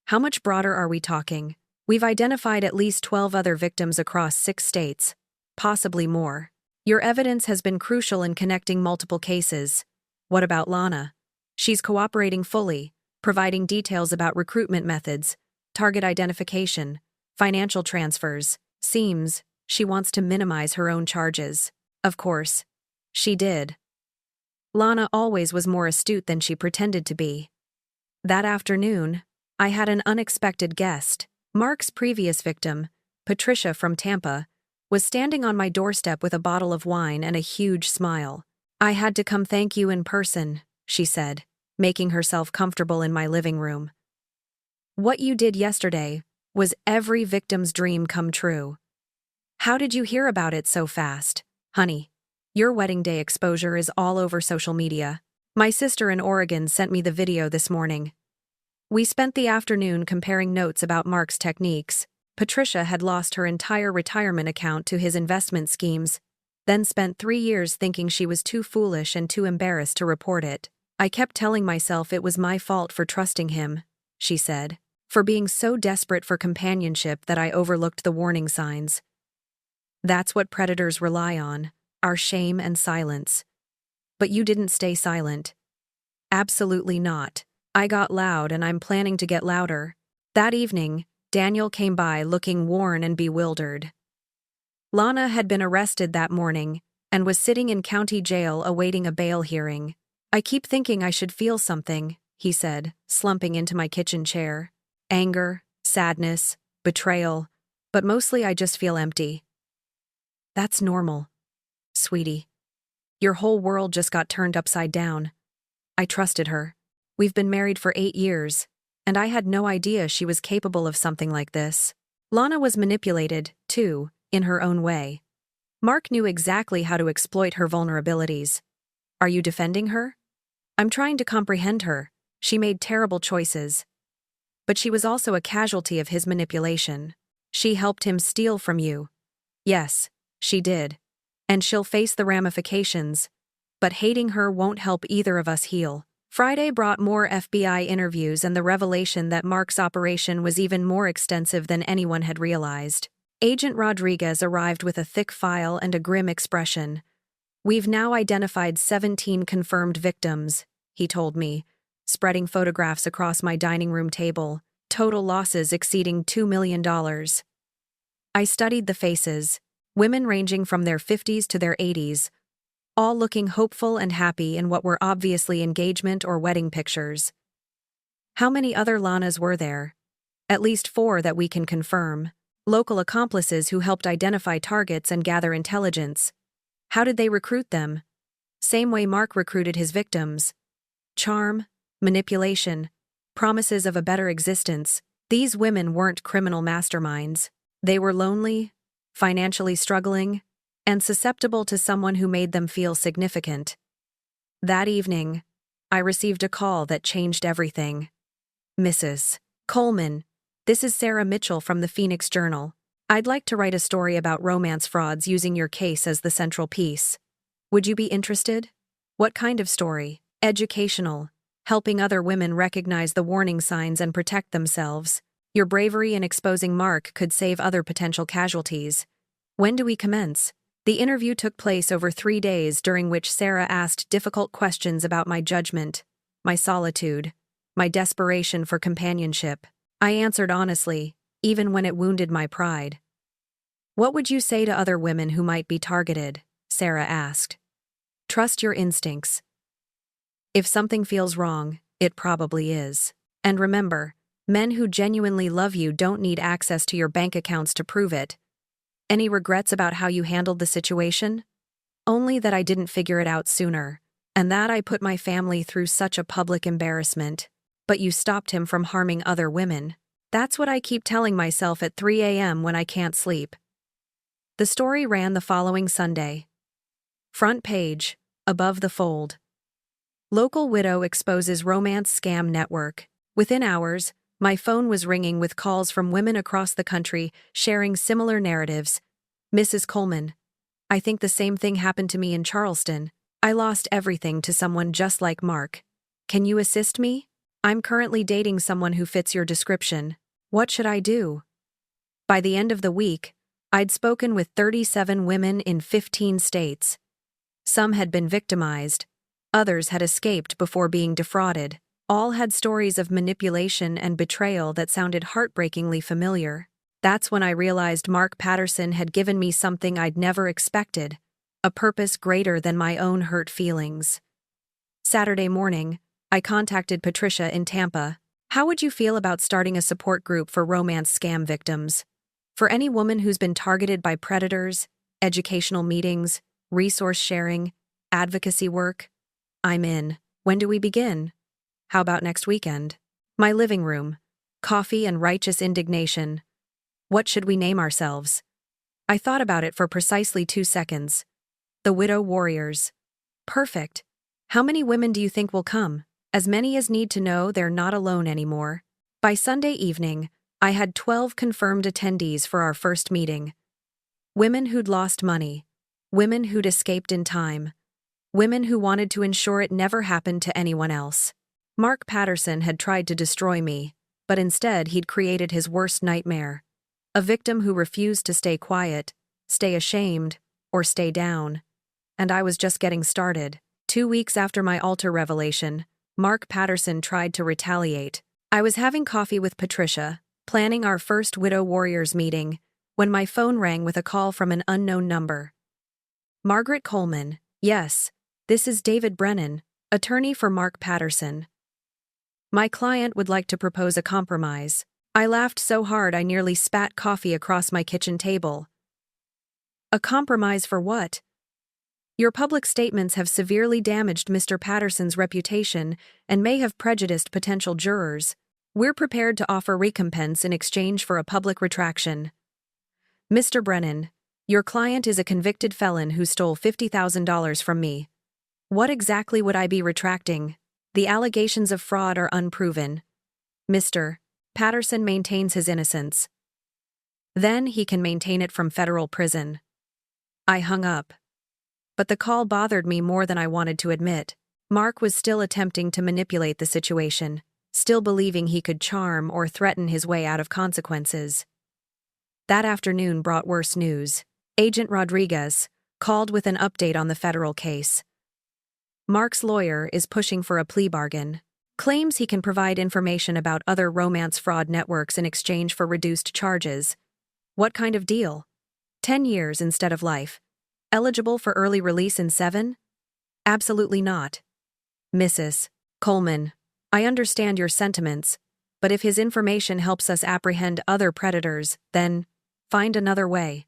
How much broader are we talking? We've identified at least 12 other victims across 6 states, possibly more. Your evidence has been crucial in connecting multiple cases. What about Lana? She's cooperating fully, providing details about recruitment methods, target identification, financial transfers. Seems she wants to minimize her own charges. Of course, she did. Lana always was more astute than she pretended to be. That afternoon, I had an unexpected guest. Mark's previous victim, Patricia from Tampa, was standing on my doorstep with a bottle of wine and a huge smile. "I had to come thank you in person," she said, making herself comfortable in my living room. "What you did yesterday was every victim's dream come true. How did you hear about it so fast? Honey, your wedding day exposure is all over social media. My sister in Oregon sent me the video this morning. We spent the afternoon comparing notes about Mark's techniques. Patricia had lost her entire retirement account to his investment schemes, then spent 3 years thinking she was too foolish and too embarrassed to report it. I kept telling myself it was my fault for trusting him," she said, "for being so desperate for companionship that I overlooked the warning signs. That's what predators rely on, our shame and silence. But you didn't stay silent." "Absolutely not. I got loud and I'm planning to get louder." That evening, Daniel came by looking worn and bewildered. Lana had been arrested that morning and was sitting in county jail awaiting a bail hearing. "I keep thinking I should feel something," he said, slumping into my kitchen chair. "Anger, sadness, betrayal, but mostly I just feel empty." "That's normal, sweetie. Your whole world just got turned upside down." I trusted her. We've been married for 8 years, and I had no idea she was capable of something like this. Lana was manipulated, too, in her own way. Mark knew exactly how to exploit her vulnerabilities. "Are you defending her?" "I'm trying to comprehend her. She made terrible choices. But she was also a casualty of his manipulation. She helped him steal from you." "Yes, she did. And she'll face the ramifications. But hating her won't help either of us heal." Friday brought more FBI interviews and the revelation that Mark's operation was even more extensive than anyone had realized. Agent Rodriguez arrived with a thick file and a grim expression. "We've now identified 17 confirmed victims," he told me, spreading photographs across my dining room table, total losses exceeding $2 million. I studied the faces, women ranging from their 50s to their 80s, all looking hopeful and happy in what were obviously engagement or wedding pictures. How many other Lanas were there? At least 4 that we can confirm. Local accomplices who helped identify targets and gather intelligence. How did they recruit them? Same way Mark recruited his victims. Charm, manipulation, promises of a better existence. These women weren't criminal masterminds. They were lonely, financially struggling, and susceptible to someone who made them feel significant. That evening, I received a call that changed everything. Mrs. Coleman, this is Sarah Mitchell from the Phoenix Journal. I'd like to write a story about romance frauds using your case as the central piece. Would you be interested? What kind of story? Educational, helping other women recognize the warning signs and protect themselves. Your bravery in exposing Mark could save other potential casualties. When do we commence? The interview took place over 3 days, during which Sarah asked difficult questions about my judgment, my solitude, my desperation for companionship. I answered honestly, even when it wounded my pride. What would you say to other women who might be targeted? Sarah asked. Trust your instincts. If something feels wrong, it probably is. And remember, men who genuinely love you don't need access to your bank accounts to prove it. Any regrets about how you handled the situation? Only that I didn't figure it out sooner, and that I put my family through such a public embarrassment. But you stopped him from harming other women. That's what I keep telling myself at 3 a.m. when I can't sleep. The story ran the following Sunday. Front page, above the fold. Local widow exposes romance scam network. Within hours, my phone was ringing with calls from women across the country sharing similar narratives. Mrs. Coleman, I think the same thing happened to me in Charleston. I lost everything to someone just like Mark. Can you assist me? I'm currently dating someone who fits your description. What should I do? By the end of the week, I'd spoken with 37 women in 15 states. Some had been victimized. Others had escaped before being defrauded. All had stories of manipulation and betrayal that sounded heartbreakingly familiar. That's when I realized Mark Patterson had given me something I'd never expected, a purpose greater than my own hurt feelings. Saturday morning, I contacted Patricia in Tampa. How would you feel about starting a support group for romance scam victims? For any woman who's been targeted by predators, educational meetings, resource sharing, advocacy work? I'm in. When do we begin? How about next weekend? My living room. Coffee and righteous indignation. What should we name ourselves? I thought about it for precisely 2 seconds. The Widow Warriors. Perfect. How many women do you think will come? As many as need to know they're not alone anymore. By Sunday evening, I had 12 confirmed attendees for our first meeting. Women who'd lost money. Women who'd escaped in time. Women who wanted to ensure it never happened to anyone else. Mark Patterson had tried to destroy me, but instead he'd created his worst nightmare. A victim who refused to stay quiet, stay ashamed, or stay down. And I was just getting started. 2 weeks after my altar revelation, Mark Patterson tried to retaliate. I was having coffee with Patricia, planning our first Widow Warriors meeting, when my phone rang with a call from an unknown number. Margaret Coleman, yes, this is David Brennan, attorney for Mark Patterson. My client would like to propose a compromise. I laughed so hard I nearly spat coffee across my kitchen table. A compromise for what? Your public statements have severely damaged Mr. Patterson's reputation and may have prejudiced potential jurors. We're prepared to offer recompense in exchange for a public retraction. Mr. Brennan, your client is a convicted felon who stole $50,000 from me. What exactly would I be retracting? The allegations of fraud are unproven. Mr. Patterson maintains his innocence. Then he can maintain it from federal prison. I hung up. But the call bothered me more than I wanted to admit. Mark was still attempting to manipulate the situation, still believing he could charm or threaten his way out of consequences. That afternoon brought worse news. Agent Rodriguez called with an update on the federal case. Mark's lawyer is pushing for a plea bargain. Claims he can provide information about other romance fraud networks in exchange for reduced charges. What kind of deal? 10 years instead of life. Eligible for early release in 7? Absolutely not. Mrs. Coleman, I understand your sentiments, but if his information helps us apprehend other predators, then find another way.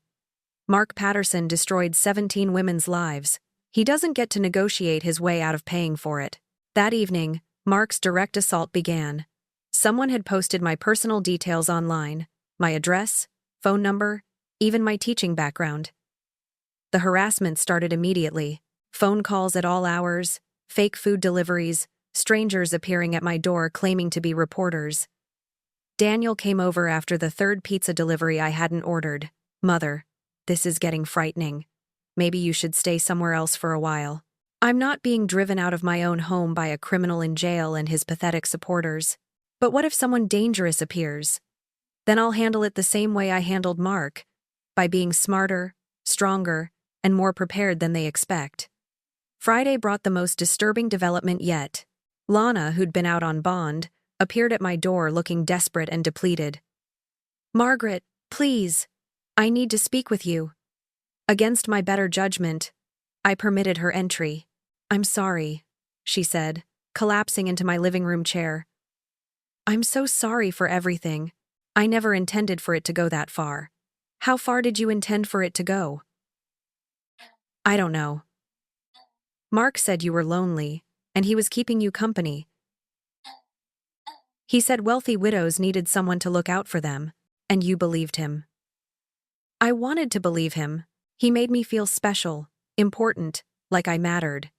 Mark Patterson destroyed 17 women's lives. He doesn't get to negotiate his way out of paying for it. That evening, Mark's direct assault began. Someone had posted my personal details online, my address, phone number, even my teaching background. The harassment started immediately. Phone calls at all hours, fake food deliveries, strangers appearing at my door claiming to be reporters. Daniel came over after the third pizza delivery I hadn't ordered. "Mother, this is getting frightening. Maybe you should stay somewhere else for a while. I'm not being driven out of my own home by a criminal in jail and his pathetic supporters. But what if someone dangerous appears? Then I'll handle it the same way I handled Mark, by being smarter, stronger, and more prepared than they expect." Friday brought the most disturbing development yet. Lana, who'd been out on bond, appeared at my door looking desperate and depleted. "Margaret, please. I need to speak with you." Against my better judgment, I permitted her entry. "I'm sorry," she said, collapsing into my living room chair. "I'm so sorry for everything. I never intended for it to go that far." "How far did you intend for it to go?" "I don't know. Mark said you were lonely, and he was keeping you company. He said wealthy widows needed someone to look out for them, and you believed him." I wanted to believe him. He made me feel special, important, like I mattered.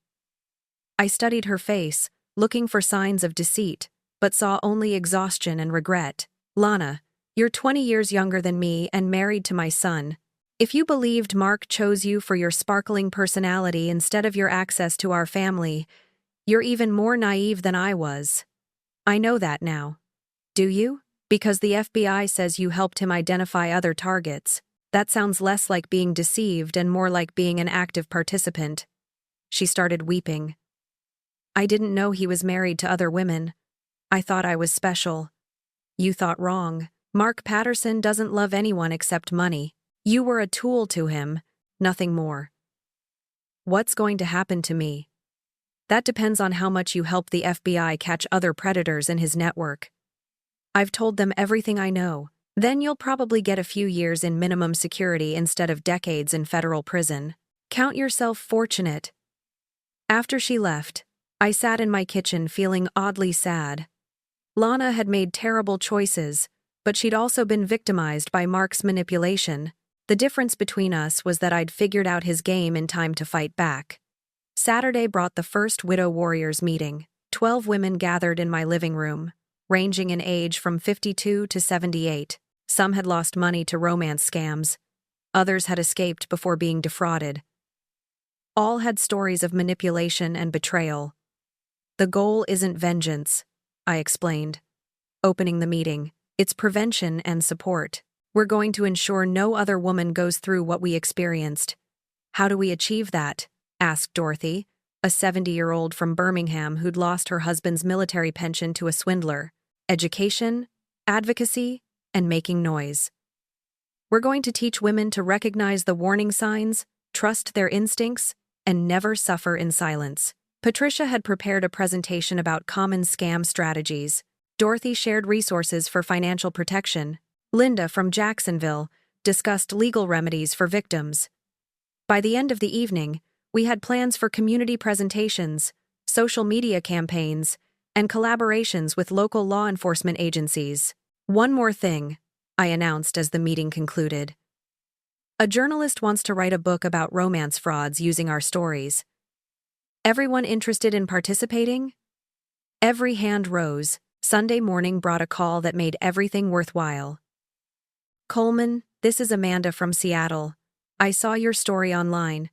I studied her face, looking for signs of deceit, but saw only exhaustion and regret. "Lana, you're 20 years younger than me and married to my son. If you believed Mark chose you for your sparkling personality instead of your access to our family, you're even more naive than I was. I know that now. Do you? Because the FBI says you helped him identify other targets. That sounds less like being deceived and more like being an active participant." She started weeping. "I didn't know he was married to other women. I thought I was special. You thought wrong. Mark Patterson doesn't love anyone except money. You were a tool to him, nothing more." "What's going to happen to me?" "That depends on how much you help the FBI catch other predators in his network. I've told them everything I know. Then you'll probably get a few years in minimum security instead of decades in federal prison. Count yourself fortunate." After she left, I sat in my kitchen feeling oddly sad. Lana had made terrible choices, but she'd also been victimized by Mark's manipulation. The difference between us was that I'd figured out his game in time to fight back. Saturday brought the first Widow Warriors meeting. 12 women gathered in my living room, ranging in age from 52 to 78. Some had lost money to romance scams. Others had escaped before being defrauded. All had stories of manipulation and betrayal. "The goal isn't vengeance," I explained, opening the meeting. "It's prevention and support. We're going to ensure no other woman goes through what we experienced." "How do we achieve that?" asked Dorothy, a 70-year-old from Birmingham who'd lost her husband's military pension to a swindler. "Education, advocacy, and making noise. We're going to teach women to recognize the warning signs, trust their instincts, and never suffer in silence." Patricia had prepared a presentation about common scam strategies. Dorothy shared resources for financial protection. Linda from Jacksonville discussed legal remedies for victims. By the end of the evening, we had plans for community presentations, social media campaigns, and collaborations with local law enforcement agencies. "One more thing," I announced as the meeting concluded. "A journalist wants to write a book about romance frauds using our stories. Everyone interested in participating?" Every hand rose. Sunday morning brought a call that made everything worthwhile. "Coleman, this is Amanda from Seattle. I saw your story online.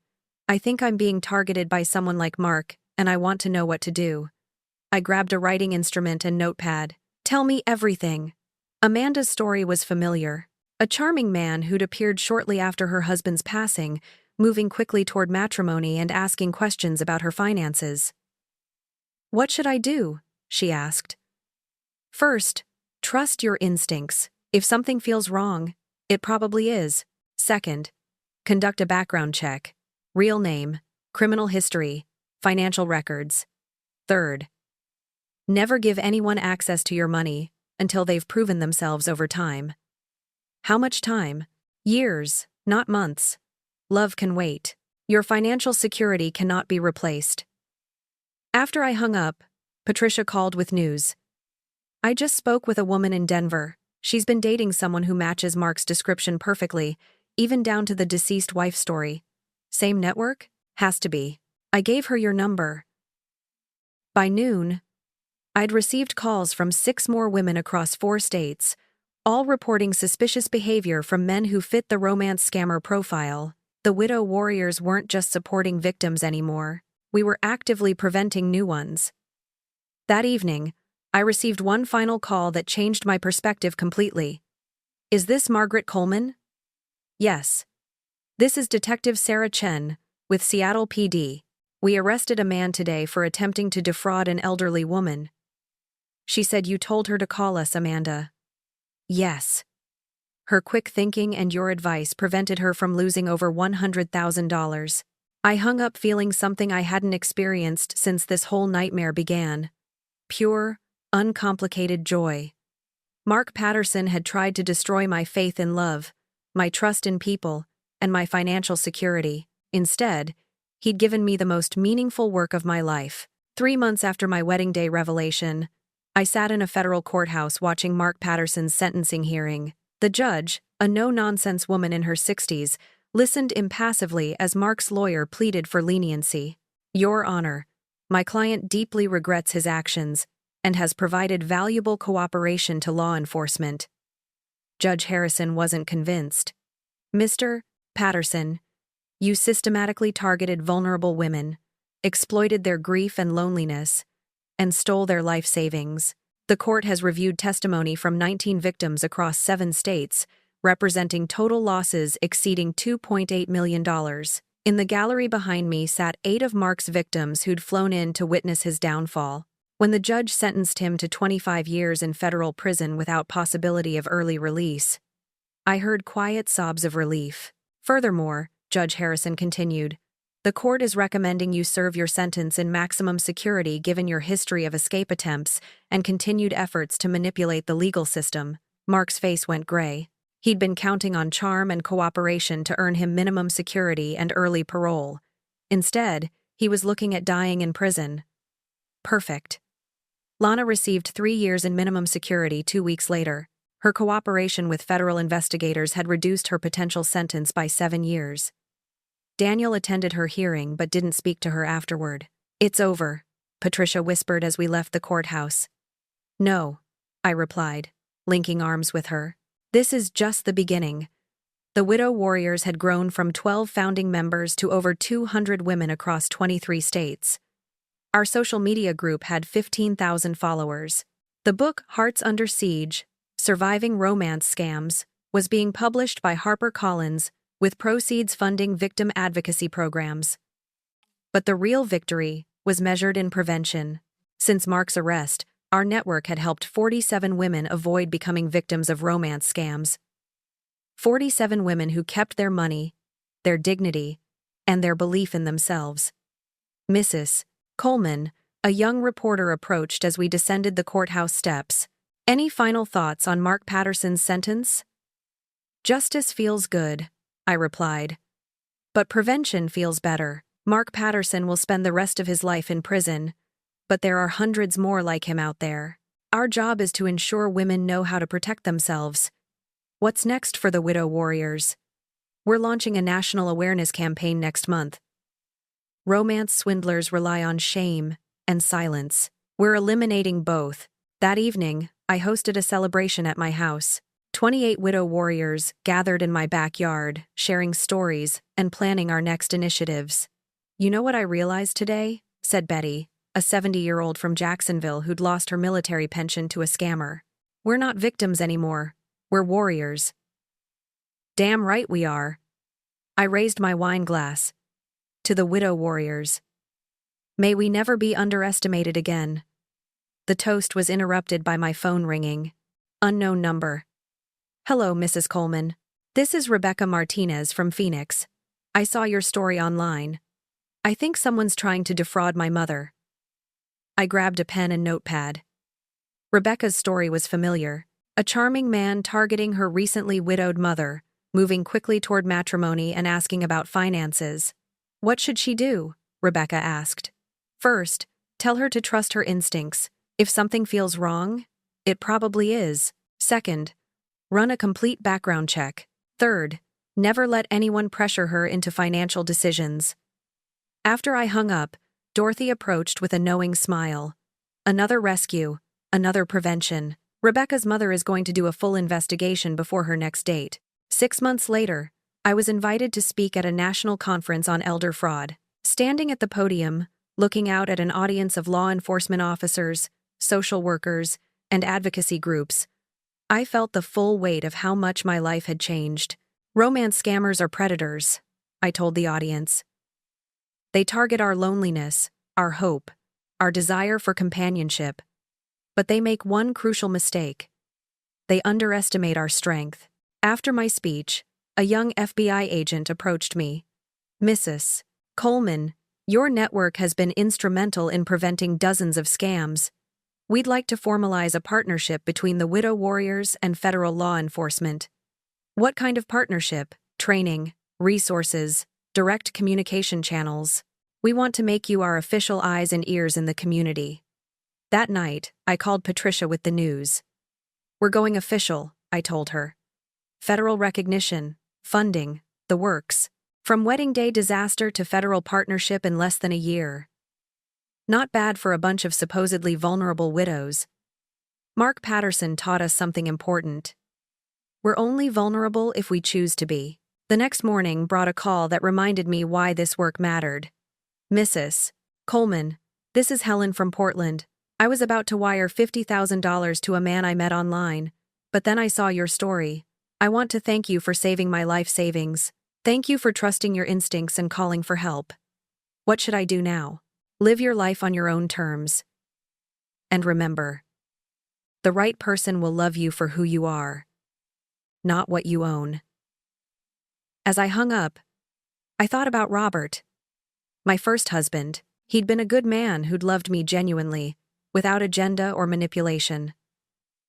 I think I'm being targeted by someone like Mark, and I want to know what to do." I grabbed a writing instrument and notepad. "Tell me everything." Amanda's story was familiar. A charming man who'd appeared shortly after her husband's passing, moving quickly toward matrimony and asking questions about her finances. "What should I do?" she asked. "First, trust your instincts. If something feels wrong, it probably is. Second, conduct a background check. Real name, criminal history, financial records. Third, never give anyone access to your money until they've proven themselves over time." "How much time?" "Years, not months. Love can wait." Your financial security cannot be replaced. After I hung up, Patricia called with news. I just spoke with a woman in Denver. She's been dating someone who matches Mark's description perfectly, even down to the deceased wife story. Same network? Has to be. I gave her your number. By noon, I'd received calls from 6 more women across 4 states, all reporting suspicious behavior from men who fit the romance scammer profile. The widow warriors weren't just supporting victims anymore. We were actively preventing new ones. That evening, I received one final call that changed my perspective completely. Is this Margaret Coleman? Yes. This is Detective Sarah Chen, with Seattle PD. We arrested a man today for attempting to defraud an elderly woman. She said you told her to call us, Amanda. Yes. Her quick thinking and your advice prevented her from losing over $100,000. I hung up feeling something I hadn't experienced since this whole nightmare began. Pure, uncomplicated joy. Mark Patterson had tried to destroy my faith in love, my trust in people, and my financial security. Instead, he'd given me the most meaningful work of my life. 3 months after my wedding day revelation, I sat in a federal courthouse watching Mark Patterson's sentencing hearing. The judge, a no-nonsense woman in her 60s, listened impassively as Mark's lawyer pleaded for leniency. Your Honor, my client deeply regrets his actions and has provided valuable cooperation to law enforcement. Judge Harrison wasn't convinced. Mr. Patterson, you systematically targeted vulnerable women, exploited their grief and loneliness, and stole their life savings. The court has reviewed testimony from 19 victims across 7 states, representing total losses exceeding $2.8 million. In the gallery behind me sat 8 of Mark's victims who'd flown in to witness his downfall. When the judge sentenced him to 25 years in federal prison without possibility of early release, I heard quiet sobs of relief. Furthermore, Judge Harrison continued, the court is recommending you serve your sentence in maximum security given your history of escape attempts and continued efforts to manipulate the legal system. Mark's face went gray. He'd been counting on charm and cooperation to earn him minimum security and early parole. Instead, he was looking at dying in prison. Perfect. Lana received 3 years in minimum security 2 weeks later. Her cooperation with federal investigators had reduced her potential sentence by 7 years. Daniel attended her hearing but didn't speak to her afterward. It's over, Patricia whispered as we left the courthouse. No, I replied, linking arms with her. This is just the beginning. The Widow Warriors had grown from 12 founding members to over 200 women across 23 states. Our social media group had 15,000 followers. The book Hearts Under Siege, Surviving Romance Scams, was being published by HarperCollins, with proceeds funding victim advocacy programs. But the real victory was measured in prevention. Since Mark's arrest, our network had helped 47 women avoid becoming victims of romance scams. 47 women who kept their money, their dignity, and their belief in themselves. Mrs. Coleman, a young reporter, approached as we descended the courthouse steps. Any final thoughts on Mark Patterson's sentence? Justice feels good, I replied. But prevention feels better. Mark Patterson will spend the rest of his life in prison, but there are hundreds more like him out there. Our job is to ensure women know how to protect themselves. What's next for the Widow Warriors? We're launching a national awareness campaign next month. Romance swindlers rely on shame and silence. We're eliminating both. That evening, I hosted a celebration at my house. 28 widow warriors gathered in my backyard, sharing stories and planning our next initiatives. You know what I realized today? Said Betty, a 70-year-old from Jacksonville who'd lost her military pension to a scammer. We're not victims anymore. We're warriors. Damn right we are. I raised my wine glass. To the widow warriors. May we never be underestimated again. The toast was interrupted by my phone ringing. Unknown number. Hello, Mrs. Coleman. This is Rebecca Martinez from Phoenix. I saw your story online. I think someone's trying to defraud my mother. I grabbed a pen and notepad. Rebecca's story was familiar. A charming man targeting her recently widowed mother, moving quickly toward matrimony and asking about finances. What should she do? Rebecca asked. First, tell her to trust her instincts. If something feels wrong, it probably is. Second, run a complete background check. Third, never let anyone pressure her into financial decisions. After I hung up, Dorothy approached with a knowing smile. Another rescue, another prevention. Rebecca's mother is going to do a full investigation before her next date. 6 months later, I was invited to speak at a national conference on elder fraud. Standing at the podium, looking out at an audience of law enforcement officers, social workers, and advocacy groups, I felt the full weight of how much my life had changed. Romance scammers are predators, I told the audience. They target our loneliness, our hope, our desire for companionship. But they make one crucial mistake. They underestimate our strength. After my speech, a young FBI agent approached me. Mrs. Coleman, your network has been instrumental in preventing dozens of scams. We'd like to formalize a partnership between the widow warriors and federal law enforcement. What kind of partnership? Training, resources, direct communication channels. We want to make you our official eyes and ears in the community. That night, I called Patricia with the news. We're going official, I told her. Federal recognition, funding, the works. From wedding day disaster to federal partnership in less than a year. Not bad for a bunch of supposedly vulnerable widows. Mark Patterson taught us something important. We're only vulnerable if we choose to be. The next morning brought a call that reminded me why this work mattered. Mrs. Coleman, this is Helen from Portland. I was about to wire $50,000 to a man I met online, but then I saw your story. I want to thank you for saving my life savings. Thank you for trusting your instincts and calling for help. What should I do now? Live your life on your own terms. And remember, the right person will love you for who you are, not what you own. As I hung up, I thought about Robert, my first husband. He'd been a good man who'd loved me genuinely, without agenda or manipulation.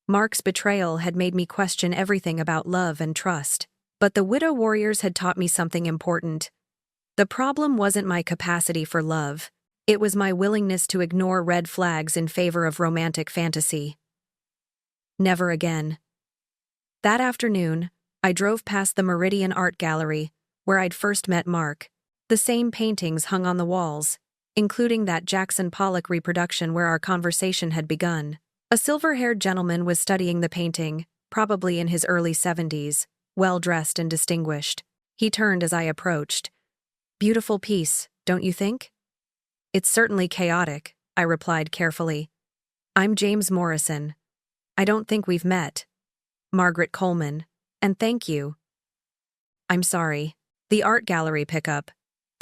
Mark's betrayal had made me question everything about love and trust. But the widow warriors had taught me something important. The problem wasn't my capacity for love. It was my willingness to ignore red flags in favor of romantic fantasy. Never again. That afternoon, I drove past the Meridian Art Gallery, where I'd first met Mark. The same paintings hung on the walls, including that Jackson Pollock reproduction where our conversation had begun. A silver-haired gentleman was studying the painting, probably in his early 70s. Well-dressed and distinguished. He turned as I approached. Beautiful piece, don't you think? It's certainly chaotic, I replied carefully. I'm James Morrison. I don't think we've met. Margaret Coleman. And thank you. I'm sorry. The art gallery pickup.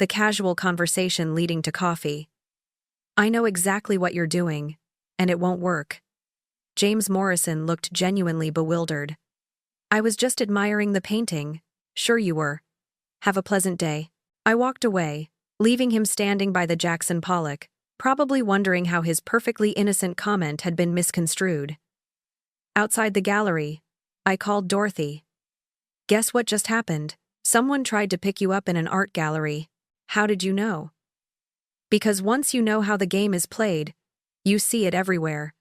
The casual conversation leading to coffee. I know exactly what you're doing, and it won't work. James Morrison looked genuinely bewildered. I was just admiring the painting. Sure you were. Have a pleasant day. I walked away, leaving him standing by the Jackson Pollock, probably wondering how his perfectly innocent comment had been misconstrued. Outside the gallery, I called Dorothy. Guess what just happened? Someone tried to pick you up in an art gallery. How did you know? Because once you know how the game is played, you see it everywhere.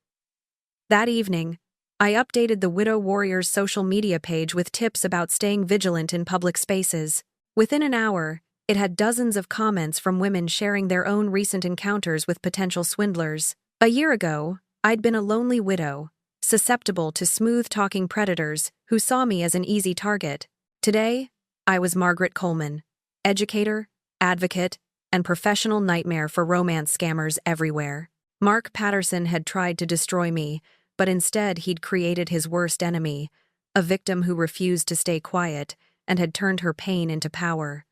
That evening, I updated the Widow Warriors social media page with tips about staying vigilant in public spaces. Within an hour, it had dozens of comments from women sharing their own recent encounters with potential swindlers. A year ago, I'd been a lonely widow, susceptible to smooth-talking predators who saw me as an easy target. Today, I was Margaret Coleman, educator, advocate, and professional nightmare for romance scammers everywhere. Mark Patterson had tried to destroy me, but instead he'd created his worst enemy, a victim who refused to stay quiet and had turned her pain into power.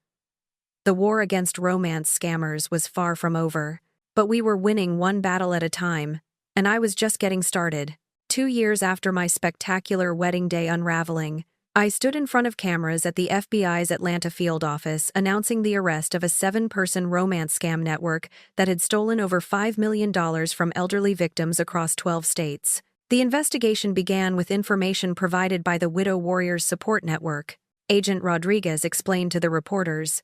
The war against romance scammers was far from over, but we were winning one battle at a time, and I was just getting started. 2 years after my spectacular wedding day unraveling, I stood in front of cameras at the FBI's Atlanta field office announcing the arrest of a 7-person romance scam network that had stolen over $5 million from elderly victims across 12 states. The investigation began with information provided by the Widow Warriors Support Network. Agent Rodriguez explained to the reporters.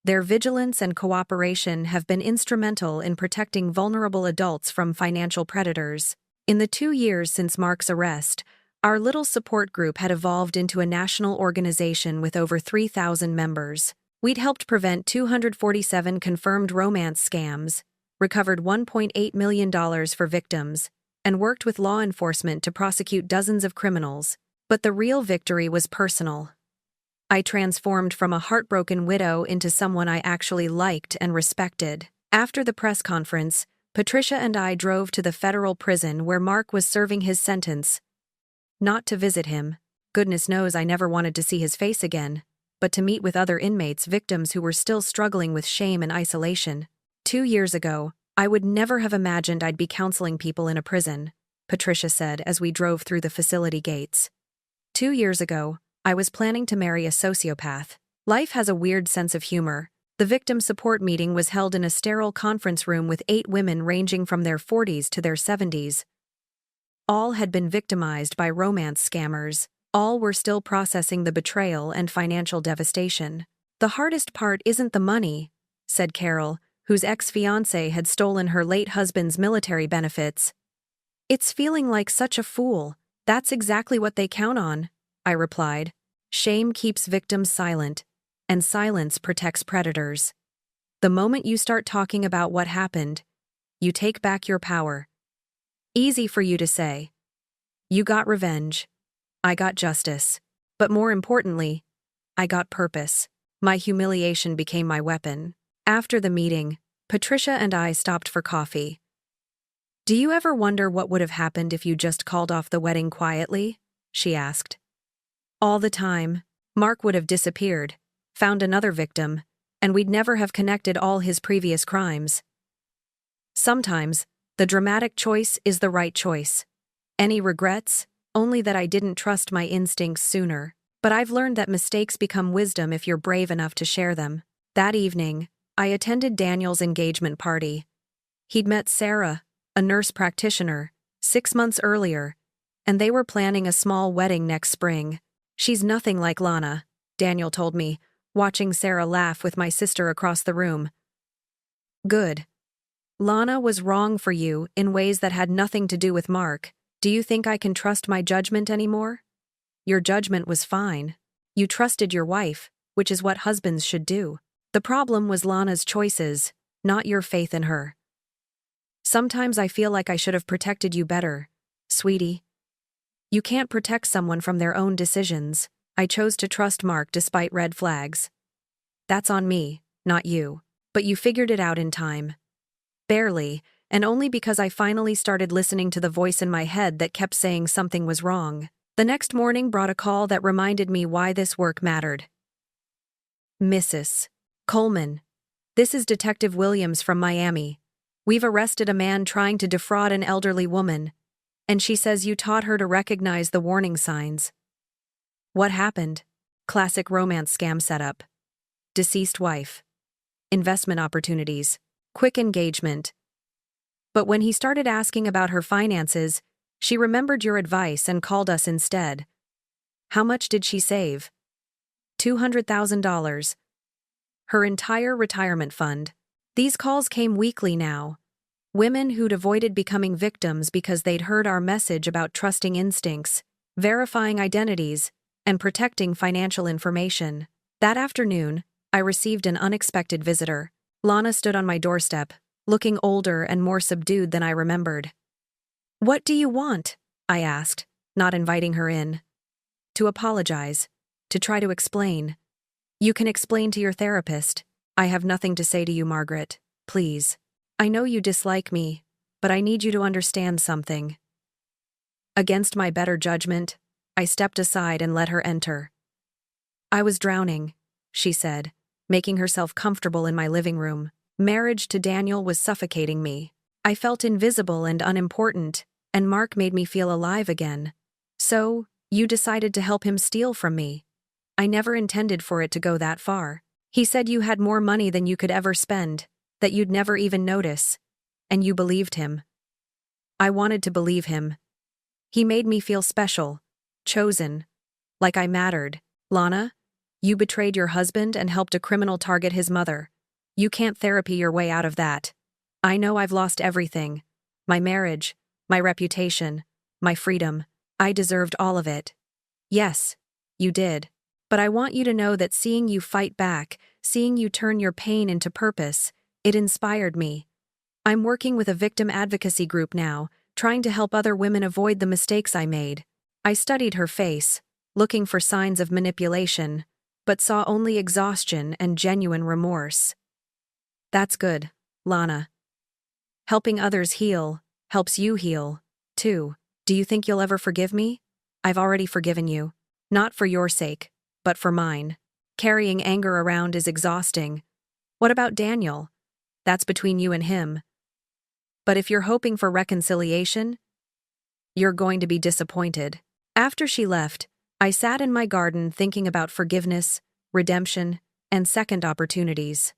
Their vigilance and cooperation have been instrumental in protecting vulnerable adults from financial predators. In the 2 years since Mark's arrest, our little support group had evolved into a national organization with over 3,000 members. We'd helped prevent 247 confirmed romance scams, recovered $1.8 million for victims, and worked with law enforcement to prosecute dozens of criminals. But the real victory was personal. I transformed from a heartbroken widow into someone I actually liked and respected. After the press conference, Patricia and I drove to the federal prison where Mark was serving his sentence. Not to visit him. Goodness knows I never wanted to see his face again, but to meet with other inmates, victims who were still struggling with shame and isolation. 2 years ago, I would never have imagined I'd be counseling people in a prison, Patricia said as we drove through the facility gates. 2 years ago, I was planning to marry a sociopath. Life has a weird sense of humor. The victim support meeting was held in a sterile conference room with 8 women ranging from their 40s to their 70s. All had been victimized by romance scammers. All were still processing the betrayal and financial devastation. The hardest part isn't the money, said Carol, whose ex-fiancé had stolen her late husband's military benefits. It's feeling like such a fool. That's exactly what they count on, I replied. Shame keeps victims silent, and silence protects predators. The moment you start talking about what happened, you take back your power. Easy for you to say. You got revenge. I got justice. But more importantly, I got purpose. My humiliation became my weapon. After the meeting, Patricia and I stopped for coffee. Do you ever wonder what would have happened if you just called off the wedding quietly? She asked. All the time. Mark would have disappeared, found another victim, and we'd never have connected all his previous crimes. Sometimes, the dramatic choice is the right choice. Any regrets? Only that I didn't trust my instincts sooner. But I've learned that mistakes become wisdom if you're brave enough to share them. That evening, I attended Daniel's engagement party. He'd met Sarah, a nurse practitioner, 6 months earlier, and they were planning a small wedding next spring. She's nothing like Lana, Daniel told me, watching Sarah laugh with my sister across the room. Good. Lana was wrong for you in ways that had nothing to do with Mark. Do you think I can trust my judgment anymore? Your judgment was fine. You trusted your wife, which is what husbands should do. The problem was Lana's choices, not your faith in her. Sometimes I feel like I should have protected you better, sweetie. You can't protect someone from their own decisions. I chose to trust Mark despite red flags. That's on me, not you. But you figured it out in time. Barely, and only because I finally started listening to the voice in my head that kept saying something was wrong. The next morning brought a call that reminded me why this work mattered. Mrs. Coleman, this is Detective Williams from Miami. We've arrested a man trying to defraud an elderly woman, and she says you taught her to recognize the warning signs. What happened? Classic romance scam setup. Deceased wife. Investment opportunities. Quick engagement. But when he started asking about her finances, she remembered your advice and called us instead. How much did she save? $200,000. Her entire retirement fund. These calls came weekly now. Women who'd avoided becoming victims because they'd heard our message about trusting instincts, verifying identities, and protecting financial information. That afternoon, I received an unexpected visitor. Lana stood on my doorstep, looking older and more subdued than I remembered. What do you want? I asked, not inviting her in. To apologize. To try to explain. You can explain to your therapist. I have nothing to say to you, Margaret. Please. I know you dislike me, but I need you to understand something. Against my better judgment, I stepped aside and let her enter. I was drowning, she said, making herself comfortable in my living room. Marriage to Daniel was suffocating me. I felt invisible and unimportant, and Mark made me feel alive again. So, you decided to help him steal from me. I never intended for it to go that far. He said you had more money than you could ever spend, that you'd never even notice, and you believed him. I wanted to believe him. He made me feel special, chosen, like I mattered. Lana, You betrayed your husband and helped a criminal target his mother. You can't therapy your way out of that. I know I've lost everything. My marriage, my reputation, my freedom. I deserved all of it. Yes, you did. But I want you to know that seeing you fight back, seeing you turn your pain into purpose, it inspired me. I'm working with a victim advocacy group now, trying to help other women avoid the mistakes I made. I studied her face, looking for signs of manipulation, but saw only exhaustion and genuine remorse. That's good, Lana. Helping others heal helps you heal, too. Do you think you'll ever forgive me? I've already forgiven you. Not for your sake, but for mine. Carrying anger around is exhausting. What about Daniel? That's between you and him. But if you're hoping for reconciliation, you're going to be disappointed. After she left, I sat in my garden thinking about forgiveness, redemption, and second opportunities.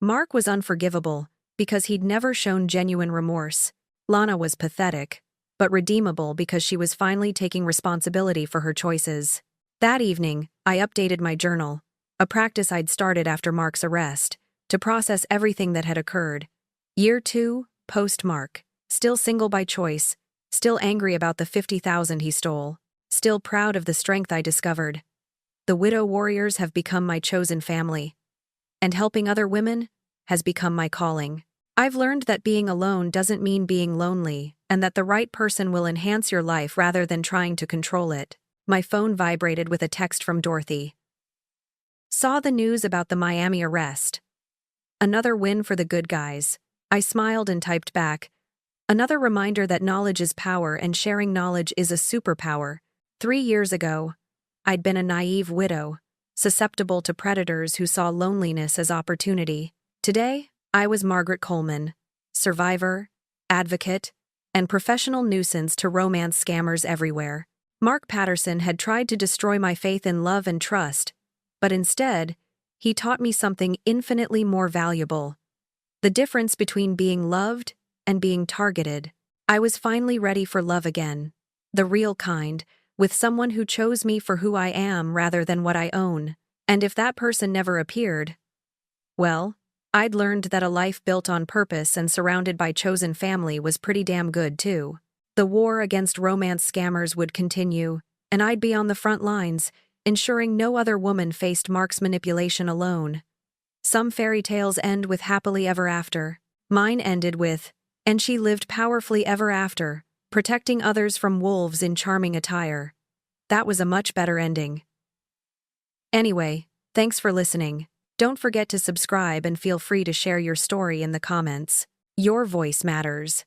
Mark was unforgivable because he'd never shown genuine remorse. Lana was pathetic, but redeemable because she was finally taking responsibility for her choices. That evening, I updated my journal, a practice I'd started after Mark's arrest, to process everything that had occurred. Year 2, post-Mark. Still single by choice, still angry about the $50,000 he stole, still proud of the strength I discovered. The widow warriors have become my chosen family, and helping other women has become my calling. I've learned that being alone doesn't mean being lonely, and that the right person will enhance your life rather than trying to control it. My phone vibrated with a text from Dorothy. Saw the news about the Miami arrest. Another win for the good guys. I smiled and typed back. Another reminder that knowledge is power and sharing knowledge is a superpower. 3 years ago, I'd been a naive widow, susceptible to predators who saw loneliness as opportunity. Today, I was Margaret Coleman, survivor, advocate, and professional nuisance to romance scammers everywhere. Mark Patterson had tried to destroy my faith in love and trust, but instead, he taught me something infinitely more valuable. The difference between being loved and being targeted. I was finally ready for love again. The real kind, with someone who chose me for who I am rather than what I own. And if that person never appeared, well, I'd learned that a life built on purpose and surrounded by chosen family was pretty damn good too. The war against romance scammers would continue, and I'd be on the front lines, ensuring no other woman faced Mark's manipulation alone. Some fairy tales end with happily ever after. Mine ended with, and she lived powerfully ever after, protecting others from wolves in charming attire. That was a much better ending. Anyway, thanks for listening. Don't forget to subscribe and feel free to share your story in the comments. Your voice matters.